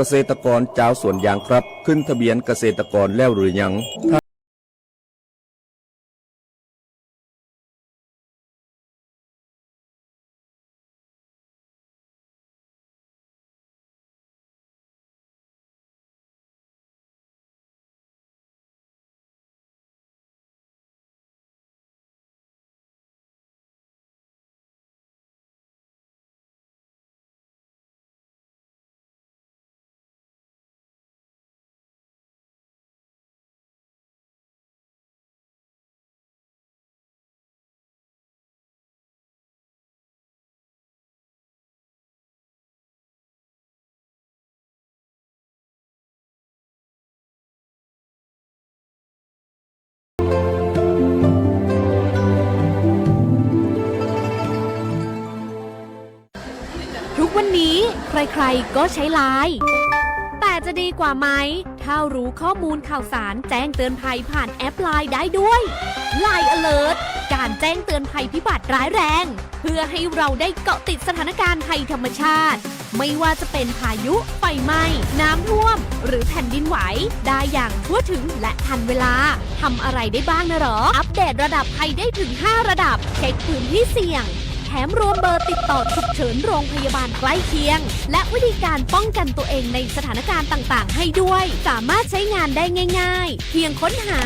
กษตรกรเจ้าสวนยางครับขึ้นทะเบียนเกษตรกรแล้วหรือยังทุกวันนี้ใครๆก็ใช้ไลน์แต่จะดีกว่าไหมถ้ารู้ข้อมูลข่าวสารแจ้งเตือนภัยผ่านแอปไลน์ได้ด้วย Line Alert การแจ้งเตือนภัยพิบัติร้ายแรงเพื่อให้เราได้เกาะติดสถานการณ์ภัยธรรมชาติไม่ว่าจะเป็นพายุไฟไหม้น้ำท่วมหรือแผ่นดินไหวได้อย่างทั่วถึงและทันเวลาทำอะไรได้บ้างนะหรออัปเดตระดับภัยได้ถึง5ระดับเช็คพื้นที่เสี่ยงแถมรวมเบอร์ติดต่อฉุกเฉินโรงพยาบาลใกล้เคียงและวิธีการป้องกันตัวเองในสถานการณ์ต่างๆให้ด้วยสามารถใช้งานได้ง่ายๆเพียงค้นหา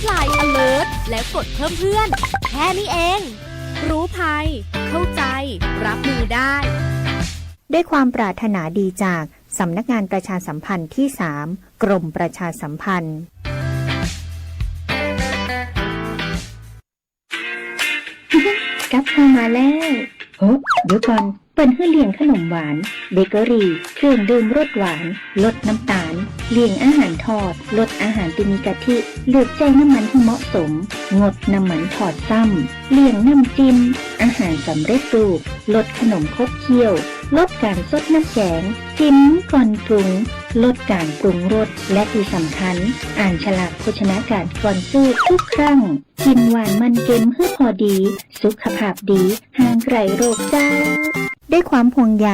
Line Alert แล้วกดเพิ่มเพื่อนแค่นี้เองรู้ภัยเข้าใจรับมือได้ด้วยความปรารถนาดีจากสำนักงานประชาสัมพันธ์ที่ 3 กรมประชาสัมพันธ์กลับมาแล้วโอ้เดี๋ยวก่อนเปิ้นให้เลี้ยงขนมหวานเบเกอรี่เครื่องดื่มรสหวานลดน้ำตาลเลี้ยงอาหารทอดลดอาหารที่มีกะทิเลือกใจน้ำมันที่เหมาะสมงดน้ำมันทอดซ้ำเลี่ยงน้ำจิ้มอาหารสำเร็จรูปลดขนมคบเคี้ยวลดการซดน้ำแข็งจิ้มก่อนปรุงลดการปรุงรสและที่สำคัญอ่านฉลากโภชนาการก่อนซื้อทุกครั้งกินหวานมันเค็มเพื่อพอดีสุขภาพดีห่างไกลโรคเจ้าด้วยความห่วงใย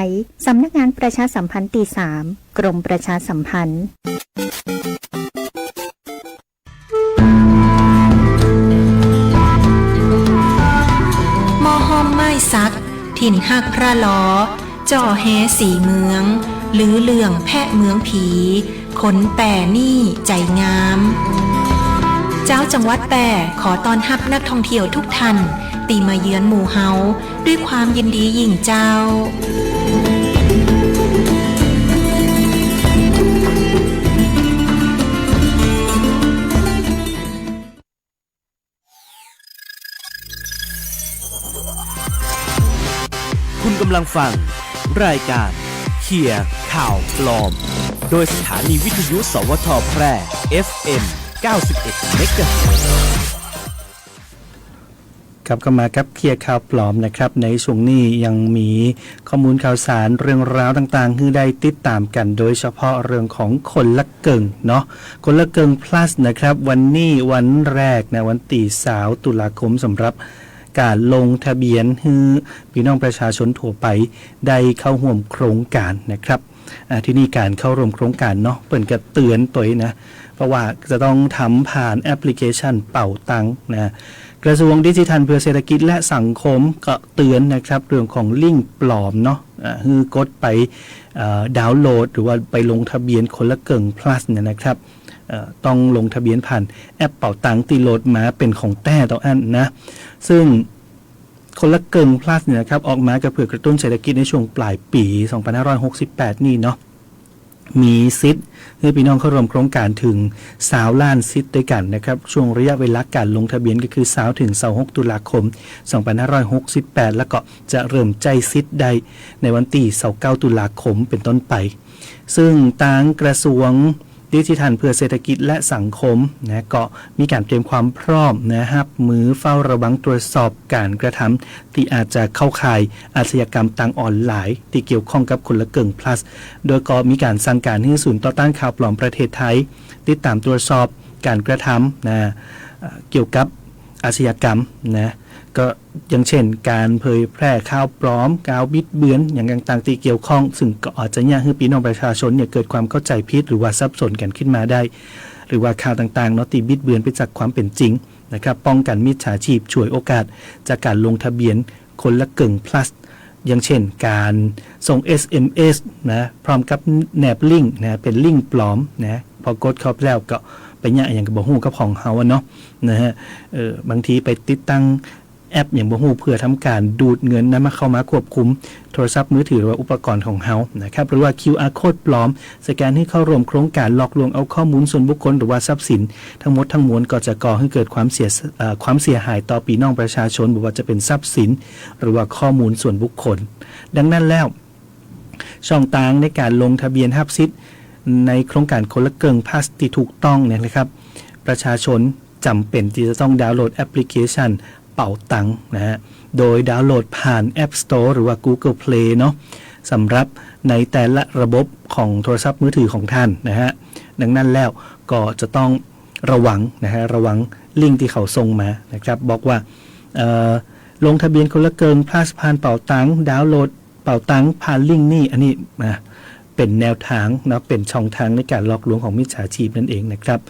สำนักงานประชาสัมพันธ์ที่ 3 กรมประชาสัมพันธ์มอหอมไม้ซักถิ่นหักพระล้อจ่อแฮสีเมืองหรือเลื่องแพะเมืองผีขนแป่นี่ใจงามเจ้าจังหวัดแป่ขอต้อนรับนักท่องเที่ยวทุกท่านตีมาเยือนหมู่เฮาด้วยความยินดียิ่งเจ้าคุณกำลังฟังรายการเคลียร์ข่าวปลอมโดยสถานีวิทยุสวทแพร่ FM 91 เมกะเฮิรตซ์ครับก็มากับเคลียร์ข่าวปลอมนะครับในช่วงนี้ยังมีข้อมูลข่าวสารเรื่องราวต่างๆคือได้ติดตามกันโดยเฉพาะเรื่องของคนละเกิงเนาะคนละเกิง plus นะครับวันนี้วันแรกนะวันที่20 ตุลาคมสำหรับการลงทะเบียนให้พี่น้องประชาชนทั่วไปได้เข้าร่วมโครงการนะครับที่นี่การเข้าร่วมโครงการเนาะเปิ่นก็เตือนตัวนะเพราะว่าจะต้องทำผ่านแอปพลิเคชันเป่าตังนะกระทรวงดิจิทัลเพื่อเศรษฐกิจและสังคมก็เตือนนะครับเรื่องของลิงก์ปลอมเนาะคือกดไปดาวน์โหลดหรือว่าไปลงทะเบียนคนละเกิง plus เนี่ยนะครับต้องลงทะเบียนผ่านแอปเป่าตังที่โหลดมาเป็นของแต้ต่ออันนะซึ่งคนละเกิง plus เนี่ยครับออกมาเพื่อกระตุ้นเศรษฐกิจในช่วงปลายปี 2568 นี่เนาะมีสิทธิ์ให้พี่น้องเข้าร่วมโครงการถึง20 ล้านสิทธิ์ด้วยกันนะครับช่วงระยะเวลาการลงทะเบียนก็คือ20 ถึง 26 ตุลาคม 2568 แล้วก็จะเริ่มใจสิทธิ์ได้ในวันที่29 ตุลาคมเป็นต้นไปซึ่งทางกระทรวงดิจิทัลเพื่อเศรษฐกิจและสังคมนะก็มีการเตรียมความพร้อมนะครับมือเฝ้าระวังตรวจสอบการกระทำที่อาจจะเข้าข่ายอาชญากรรมทางออนไลน์ที่เกี่ยวข้องกับคนละเกิง plus โดยก็มีการสั่งการให้ศูนย์ต่อต้านข่าวปลอมประเทศไทยติดตามตรวจสอบการกระทำนะเกี่ยวกับ อาชญากรรมนะก็อย่างเช่นการเผยแพร่ข่าวปลอมข่าวบิดเบือนอย่างต่างๆที่เกี่ยวข้องซึ่งก็อาจจะยากให้พี่น้องประชาชนเนี่ยเกิดความเข้าใจผิดหรือว่าสับสนกันขึ้นมาได้หรือว่าข่าวต่างๆเนาะที่บิดเบือนไปจากความเป็นจริงนะครับป้องกันมิจฉาชีพช่วยโอกาสจากการลงทะเบียนคนละกึ่ง plus อย่างเช่นการส่ง SMS นะพร้อมกับแนบลิงก์นะเป็นลิงก์ปลอมนะพอกดเข้าไปแล้วก็ไปเนี่ยอย่างกับบ่ฮู้กับของเฮาเนาะนะฮะบางทีไปติดตั้งแอปอย่างบ่ฮู้เพื่อทำการดูดเงินนั้นมาเข้ามาควบคุมโทรศัพท์มือถือหรือว่าอุปกรณ์ของเฮานะครับหรือว่า QR code ปลอมสแกนให้เข้าร่วมโครงการหลอกลวงเอาข้อมูลส่วนบุคคลหรือว่าทรัพย์สินทั้งหมดทั้งมวลก็จะก่อให้เกิดความเสียหายต่อพี่น้องประชาชนบ่ว่าจะเป็นทรัพย์สินหรือว่าข้อมูลส่วนบุคคลดังนั้นแล้วช่องทางในการลงทะเบียนรับสิทธิ์ในโครงการคนละเกิงพาสที่ถูกต้องเนี่ยนะครับประชาชนจำเป็นที่จะต้องดาวน์โหลดแอปพลิเคชันเป่าตังนะฮะโดยดาวน์โหลดผ่าน App Store หรือว่า Google Play เนาะสำหรับในแต่ละระบบของโทรศัพท์มือถือของท่านนะฮะดังนั้นแล้วก็จะต้องระวังนะฮะระวังลิงก์ที่เขาส่งมานะครับบอกว่าลงทะเบียนคนละเกิงพลาสผ่านเป่าตังดาวน์โหลดเป่าตังผ่านลิงก์นี่อันนี้เป็นแนวทางนะเป็นช่องทางในการหลอกลวงของมิจฉาชีพนั่นเองนะครับ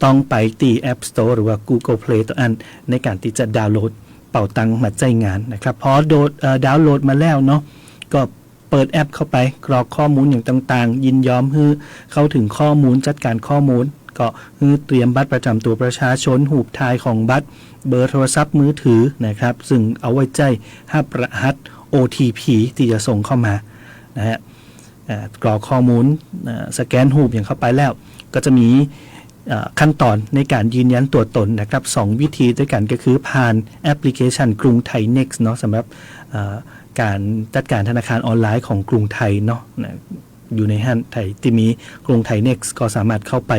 ต้องไปที่ App Store หรือว่า Google Play ตัวอันในการที่จะดาวน์โหลดเป่าตังมาใช้งานนะครับพอดาวน์โหลดมาแล้วเนาะก็เปิดแอปเข้าไปกรอกข้อมูลอย่างต่างๆยินยอมให้เข้าถึงข้อมูลจัดการข้อมูลก็ให้เตรียมบัตรประจำตัวประชาชนหูปถ่ายของบัตรเบอร์โทรศัพท์มือถือนะครับซึ่งเอาไว้ใจหับรหัส OTP ที่จะส่งเข้ามานะฮะกรอกข้อมูลสแกนหูปอย่างเข้าไปแล้วก็จะมีขั้นตอนในการยืนยันตัวตนนะครับ2วิธีด้วยกันก็คือผ่านแอปพลิเคชันกรุงไทย Next เนาะสำหรับการจัดการธนาคารออนไลน์ของกรุงไทยเนาะอยู่ในห้างไทยที่มีกรุงไทย Next ก็สามารถเข้าไป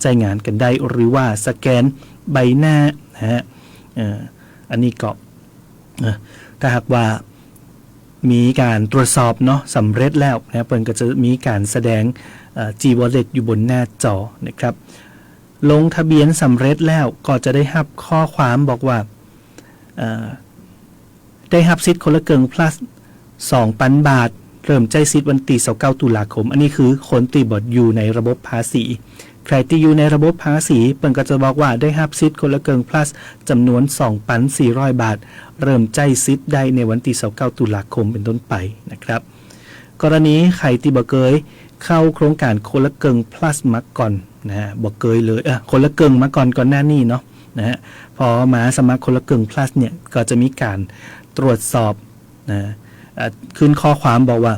ใช้งานกันได้หรือว่าสแกนใบหน้านะฮะอันนี้ก็ถ้าหากว่ามีการตรวจสอบเนาะสำเร็จแล้วนะเพิ่นก็จะมีการแสดงG-Wallet อยู่บนหน้าจอนะครับลงทะเบียนสำเร็จแล้วก็จะได้รับข้อความบอกว่าได้รับสิทธิ์คนละเกิง plus 2,000 บาทเริ่มใจสิทธิ์วันที่29ตุลาคมอันนี้คือคนที่บ่อยู่ในระบบภาษีใครที่อยู่ในระบบภาษีเพิ่นก็จะบอกว่าได้รับสิทธิ์คนละเกิง plus จำนวน 2,400 บาทเริ่มใจสิทธิ์ได้ในวันที่29ตุลาคมเป็นต้นไปนะครับกรณีใครที่บ่เคยเข้าโครงการคนละเกิง plus มาก่อนนะฮะบอกเกยเลยคนละเกิงมาก่อนหน้านี้เนาะนะฮะพอมาสมัครคนละเกิง plus เนี่ยก็จะมีการตรวจสอบนะขึ้นข้อความบอกว่า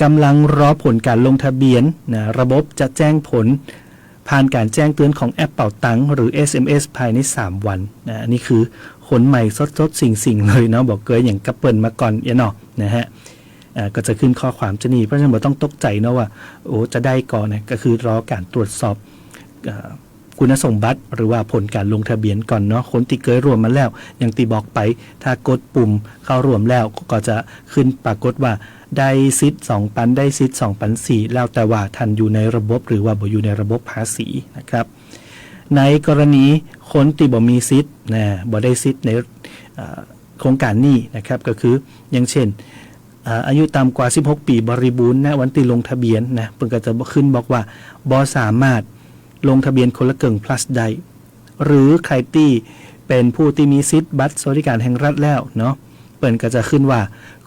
กำลังรอผลการลงทะเบียนนะระบบจะแจ้งผลผ่านการแจ้งเตือนของแอปเป่าตังหรือ SMS ภายใน3วันนะนี่คือคนใหม่สดๆสิ่งเลยเนาะบอกเกยอย่างกระเปิลมาก่อนเนาะนะฮะก็จะขึ้นข้อความจะนี่เพราะฉะนั้นเราต้องตกใจเนาะว่าโอ้จะได้ก่อนนะก็คือรอการตรวจสอบคุณสมบัติหรือว่าผลการลงทะเบียนก่อนเนาะคนที่เคยรวมมาแล้วอย่างที่บอกไปถ้ากดปุ่มเข้ารวมแล้วก็จะขึ้นปรากฏว่าได้สิทธิ์ 2,000 ได้สิทธิ์ 2,400 แล้วแต่ว่าท่านอยู่ในระบบหรือว่าบ่อยู่ในระบบภาษีนะครับในกรณีคนที่บ่มีสิทธิ์นะบ่ได้สิทธิ์ในโครงการนี้นะครับก็คืออย่างเช่นอายุต่ำกว่า16ปีบริบูรณ์ณวันที่ลงทะเบียนนะเพิ่นก็จะขึ้นบอกว่าบ่สามารถลงทะเบียนคนละเกิง plus ได้หรือใครที่เป็นผู้ที่มีสิทธิ์บัตรสวัสดิการแห่งรัฐแล้วเนาะเปิ้นก็จะขึ้นว่า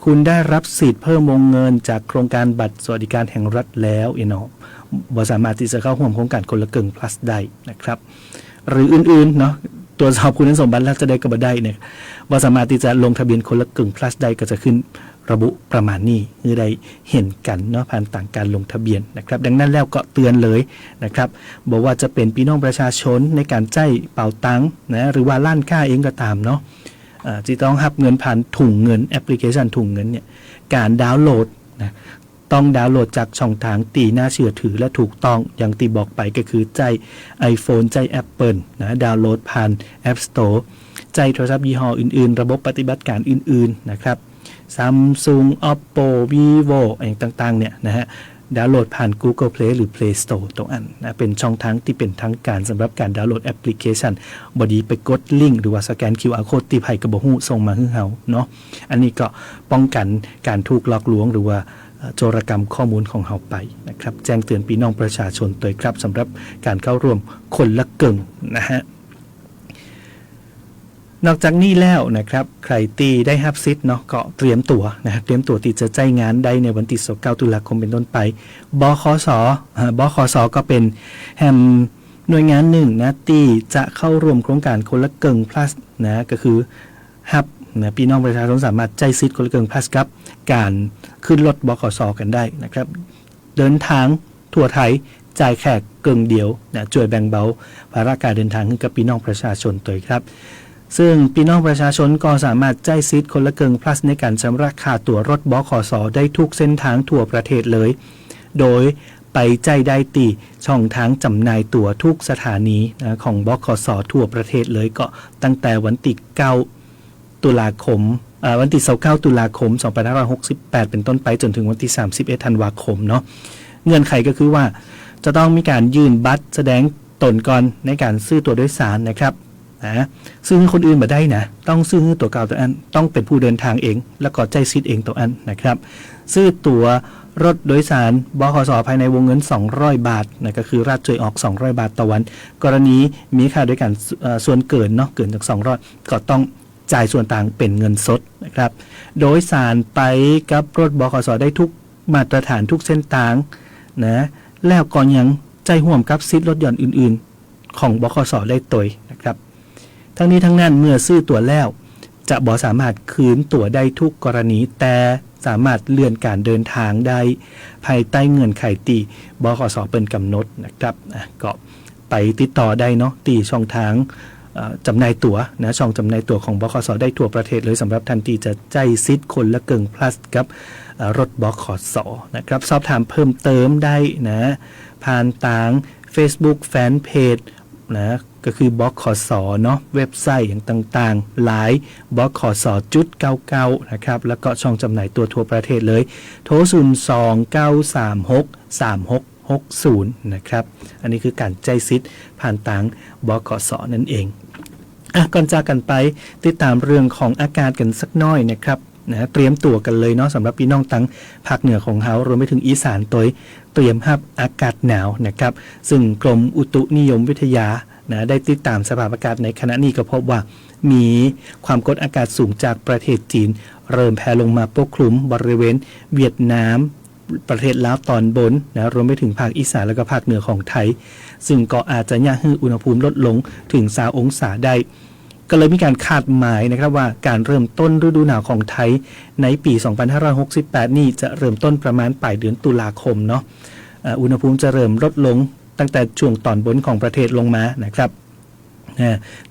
คุณได้รับสิทธิ์เพิ่มวงเงินจากโครงการบัตรสวัสดิการแห่งรัฐแล้วเนาะบ่สามารถที่จะเข้าร่วมโครงการคนละเกิง plus ได้นะครับหรืออื่นๆเนาะตรวจสอบคุณสมบัติแล้วจะได้ก็บ่ได้เนี่ยบ่สามารถที่จะลงทะเบียนคนละเกิง plus ได้ก็จะขึ้นระบุประมาณนี้คือได้เห็นกันเนาะผ่านต่างการลงทะเบียนนะครับดังนั้นแล้วก็เตือนเลยนะครับบอกว่าจะเป็นพี่น้องประชาชนในการใช้เป่าตังนะหรือว่าร้านค้าเองก็ตามเนาะจะต้องรับเงินผ่านถุงเงินแอปพลิเคชันถุงเงินเนี่ยการดาวน์โหลดนะต้องดาวน์โหลดจากช่องทางตีน่าเชื่อถือและถูกต้องอย่างที่บอกไปก็คือใจ iPhone ใจ Apple นะดาวน์โหลดผ่าน App Store ใจโทรศัพท์ยี่ห้ออื่นๆระบบปฏิบัติการอื่นๆนะครับSamsung Oppo Vivo อย่างต่างๆเนี่ยนะฮะ ดาวน์โหลดผ่าน Google Play หรือ Play Store ตรงอันนะเป็นช่องทางที่เป็นทางการสำหรับการดาวน์โหลดแอปพลิเคชันบอดีไปกดลิงก์หรือว่าสแกน QR Code ที่ไผกระบอกฮู้ส่งมาให้เฮาเนาะอันนี้ก็ป้องกันการถูกหลอกลวงหรือว่าโจรกรรมข้อมูลของเฮาไปนะครับแจ้งเตือนพี่น้องประชาชนโดยครับสำหรับการเข้าร่วมคนละเกิงนะฮะนอกจากนี้แล้วนะครับใครตีได้ฮับซิทเนาะก็เตรียมตัวนะเตรียมตัวที่จะใจงานได้ในวันที่29ตุลาคมเป็นต้นไปบขสก็เป็นแฮมหน่วยงานหนึ่งนะที่จะเข้าร่วมโครงการคนละเกิง plus นะก็คือฮับนะพี่น้องประชาชนสามารถใจซิทคนละเกิง plus กับการขึ้นรถบขสกันได้นะครับเดินทางทั่วไทยจ่ายแค่เกิงเดียวนะช่วยแบ่งเบาภาระการเดินทางให้กับพี่น้องประชาชนโดยครับซึ่งพี่น้องประชาชนก็สามารถจ่ายซิทคนละเกิง plus ในการชำระค่าตั๋วรถบขสได้ทุกเส้นทางทั่วประเทศเลยโดยไปใจได้ตีช่องทางจำหน่ายตั๋วทุกสถานีนะของบขสทั่วประเทศเลยก็ตั้งแต่วันที่9ตุลาคมวันที่29ตุลาคม2568เป็นต้นไปจนถึงวันที่31ธันวาคมเนาะเงื่อนไขก็คือว่าจะต้องมีการยื่นบัตรแสดงตนก่อนในการซื้อตั๋วโดยสารนะครับซื้อให้คนอื่นมาได้นะต้องซื้อให้ตัวเก่าตัวอันต้องเป็นผู้เดินทางเองแล้วก็ใจซิทเองตัวอันนะครับซื้อตั๋วรถโดยสารบขสภายในวงเงิน200 บาทนะก็คือรัฐช่วยออก200 บาทต่อวันกรณีมีค่าด้วยกันส่วนเกินเนาะเกินจาก200ก็ต้องจ่ายส่วนต่างเป็นเงินสดนะครับโดยสารไปกับรถบขสได้ทุกมาตรฐานทุกเส้นทางนะแล้วก็ยังใจห่วมกับซิทรถยนต์อื่นๆของบขสได้ตยนะครับทั้งนี้ทั้งนั้นเมื่อซื้อตั๋วแล้วจะบ่สามารถคืนตั๋วได้ทุกกรณีแต่สามารถเลื่อนการเดินทางได้ภายใต้เงื่อนไขที่บขสเป็นกำหนดนะครับก็ไปติดต่อได้เนาะที่ช่องทางจำหน่ายตั๋วนะช่องจำหน่ายตั๋วของบขสได้ทั่วประเทศเลยสำหรับทันทีจะใจซิทคนละเกิง plus กับรถบขสนะครับสอบถามเพิ่มเติมได้นะผ่านทาง Facebook Fanpage นะก็คือบขสเนาะเว็บไซต์อย่างต่างๆหลายบขส.99นะครับแล้วก็ช่องจำหน่ายตัวทั่วประเทศเลยโทร029363660นะครับอันนี้คือการใจซิทผ่านทางบขสนั่นเองก่อนจากกันไปติดตามเรื่องของอากาศกันสักน้อยนะครับนะเตรียมตัวกันเลยเนาะสำหรับพี่น้องทั้งภาคเหนือของเฮารวมไปถึงอีสานตัวเตรียมรับอากาศหนาวนะครับซึ่งกรมอุตุนิยมวิทยานะได้ติดตามสภาพอากาศในขณะนี้ก็พบว่ามีความกดอากาศสูงจากประเทศจีนเริ่มแผ่ลงมาปกคลุมบริเวณเวียดนามประเทศลาวตอนบนนะรวมไปถึงภาคอีสานและก็ภาคเหนือของไทยซึ่งก็อาจจะย่าให้อุณหภูมิลดลงถึง20องศาได้ก็เลยมีการคาดหมายนะครับว่าการเริ่มต้นฤดูหนาวของไทยในปี2568นี่จะเริ่มต้นประมาณปลายเดือนตุลาคมเนาะอุณหภูมิจะเริ่มลดลงตั้งแต่ช่วงตอนบนของประเทศลงมานะครับ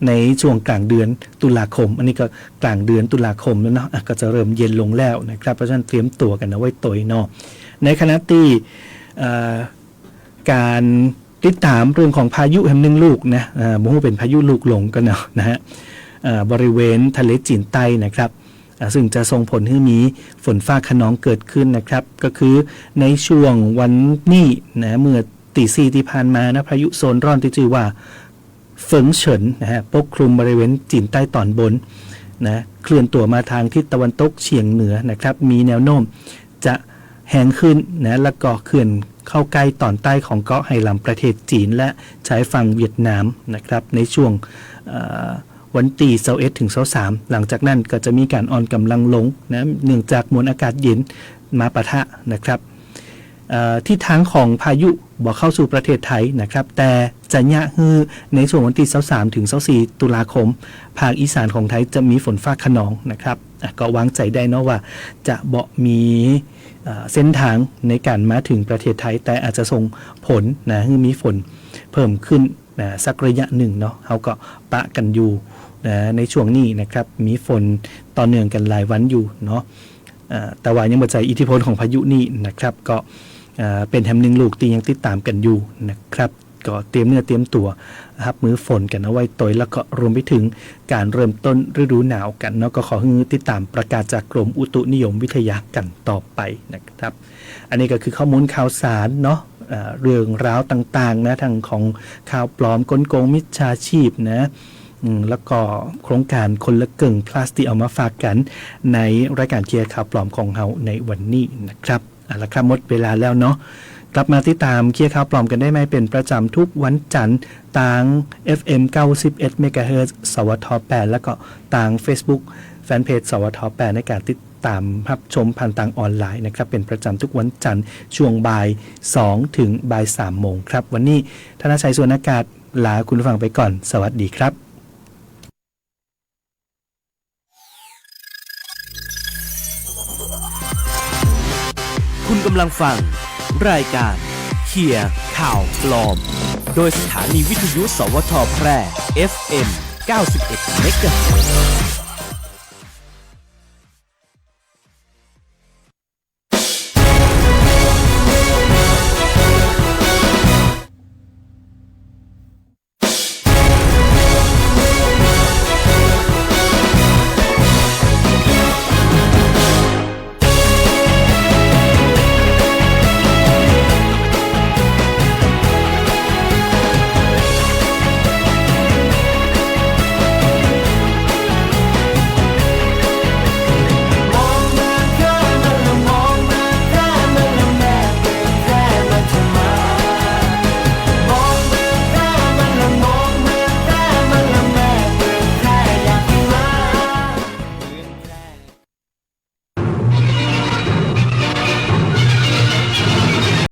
ในช่วงกลางเดือนตุลาคมอันนี้ก็กลางเดือนตุลาคมแล้วเนาะก็จะเริ่มเย็นลงแล้วนะครับเพราะฉะนั้นเตรียมตัวกันเอาไว้ตัวเนาะในขณะที่การติดตามเรื่องของพายุแห่งหนึ่งลูกนะบ่ฮู้เป็นพายุลูกหลงกันเนาะนะฮะบริเวณทะเลจีนใต้นะครับซึ่งจะส่งผลให้มีฝนฟ้าคะนองเกิดขึ้นนะครับก็คือในช่วงวันนี้นะเมื่อตีสี่ที่ผ่านมานะพายุโซนร้อนที่ชื่อว่าเฟิงเฉินนะฮะปกคลุมบริเวณจีนใต้ตอนบนนะเคลื่อนตัวมาทางทิศตะวันตกเฉียงเหนือนะครับมีแนวโน้มจะแห้งขึ้นนะแล้วก็เคลื่อนเข้าใกล้ตอนใต้ของเกาะไหหลำประเทศจีนและชายฝั่งเวียดนามนะครับในช่วงวันที่21ถึง23หลังจากนั้นก็จะมีการอ่อนกำลังลงนะเนื่องจากมวลอากาศเย็นมาปะทะนะครับทิศทางของพายุบ่เข้าสู่ประเทศไทยนะครับแต่จะยะฮือในช่วงวันที่23ถึง24ตุลาคมภาคอีสานของไทยจะมีฝนฟ้าคะนองนะครับก็วางใจได้เนาะว่าจะบ่มีเส้นทางในการมาถึงประเทศไทยแต่อาจจะส่งผลนะให้มีฝนเพิ่มขึ้นนะสักระยะหนึ่งเนาะเขาก็ปะกันอยู่นะในช่วงนี้นะครับมีฝนต่อเนื่องกันหลายวันอยู่เนาะแต่ว่ายังบ่ใจอิทธิพลของพายุนี้นะครับก็เป็นแฮมหนึ่งลูกที่ยังติดตามกันอยู่นะครับ ก็เตรียมเนื้อเตรียมตัวรับมือฝนกันเอาไว้ตัวแล้วก็รวมไปถึงการเริ่มต้นฤดูหนาวกันเนาะก็ขอให้ติดตามประกาศจากกรมอุตุนิยมวิทยากันต่อไปนะครับอันนี้ก็คือข้อมูลข่าวสารเนาะเรื่องราวต่างๆนะทางของข่าวปลอมกลโกงมิจฉาชีพนะแล้วก็โครงการคนละกึ่งพลาสติกเอามาฝากกันในรายการเคลียร์ข่าวปลอมของเราในวันนี้นะครับเอาละครับหมดเวลาแล้วเนาะกลับมาติดตามเคลียร์ข่าวปลอมกันได้ไหมเป็นประจำทุกวันจันทร์ทาง FM 91 MHz สวท8แล้วก็ทาง Facebook แฟนเพจสวท8ในการติดตามรับชมผ่านทางออนไลน์นะครับเป็นประจำทุกวันจันทร์ช่วงบ่าย2ถึงบ่าย3โมงครับวันนี้ธนชัยสวนอากาศลาคุณผู้ฟังไปก่อนสวัสดีครับคุณกำลังฟังรายการเคลียร์ข่าวปลอมโดยสถานีวิทยุสวทแพร่ FM 91 เมกะเฮิรตซ์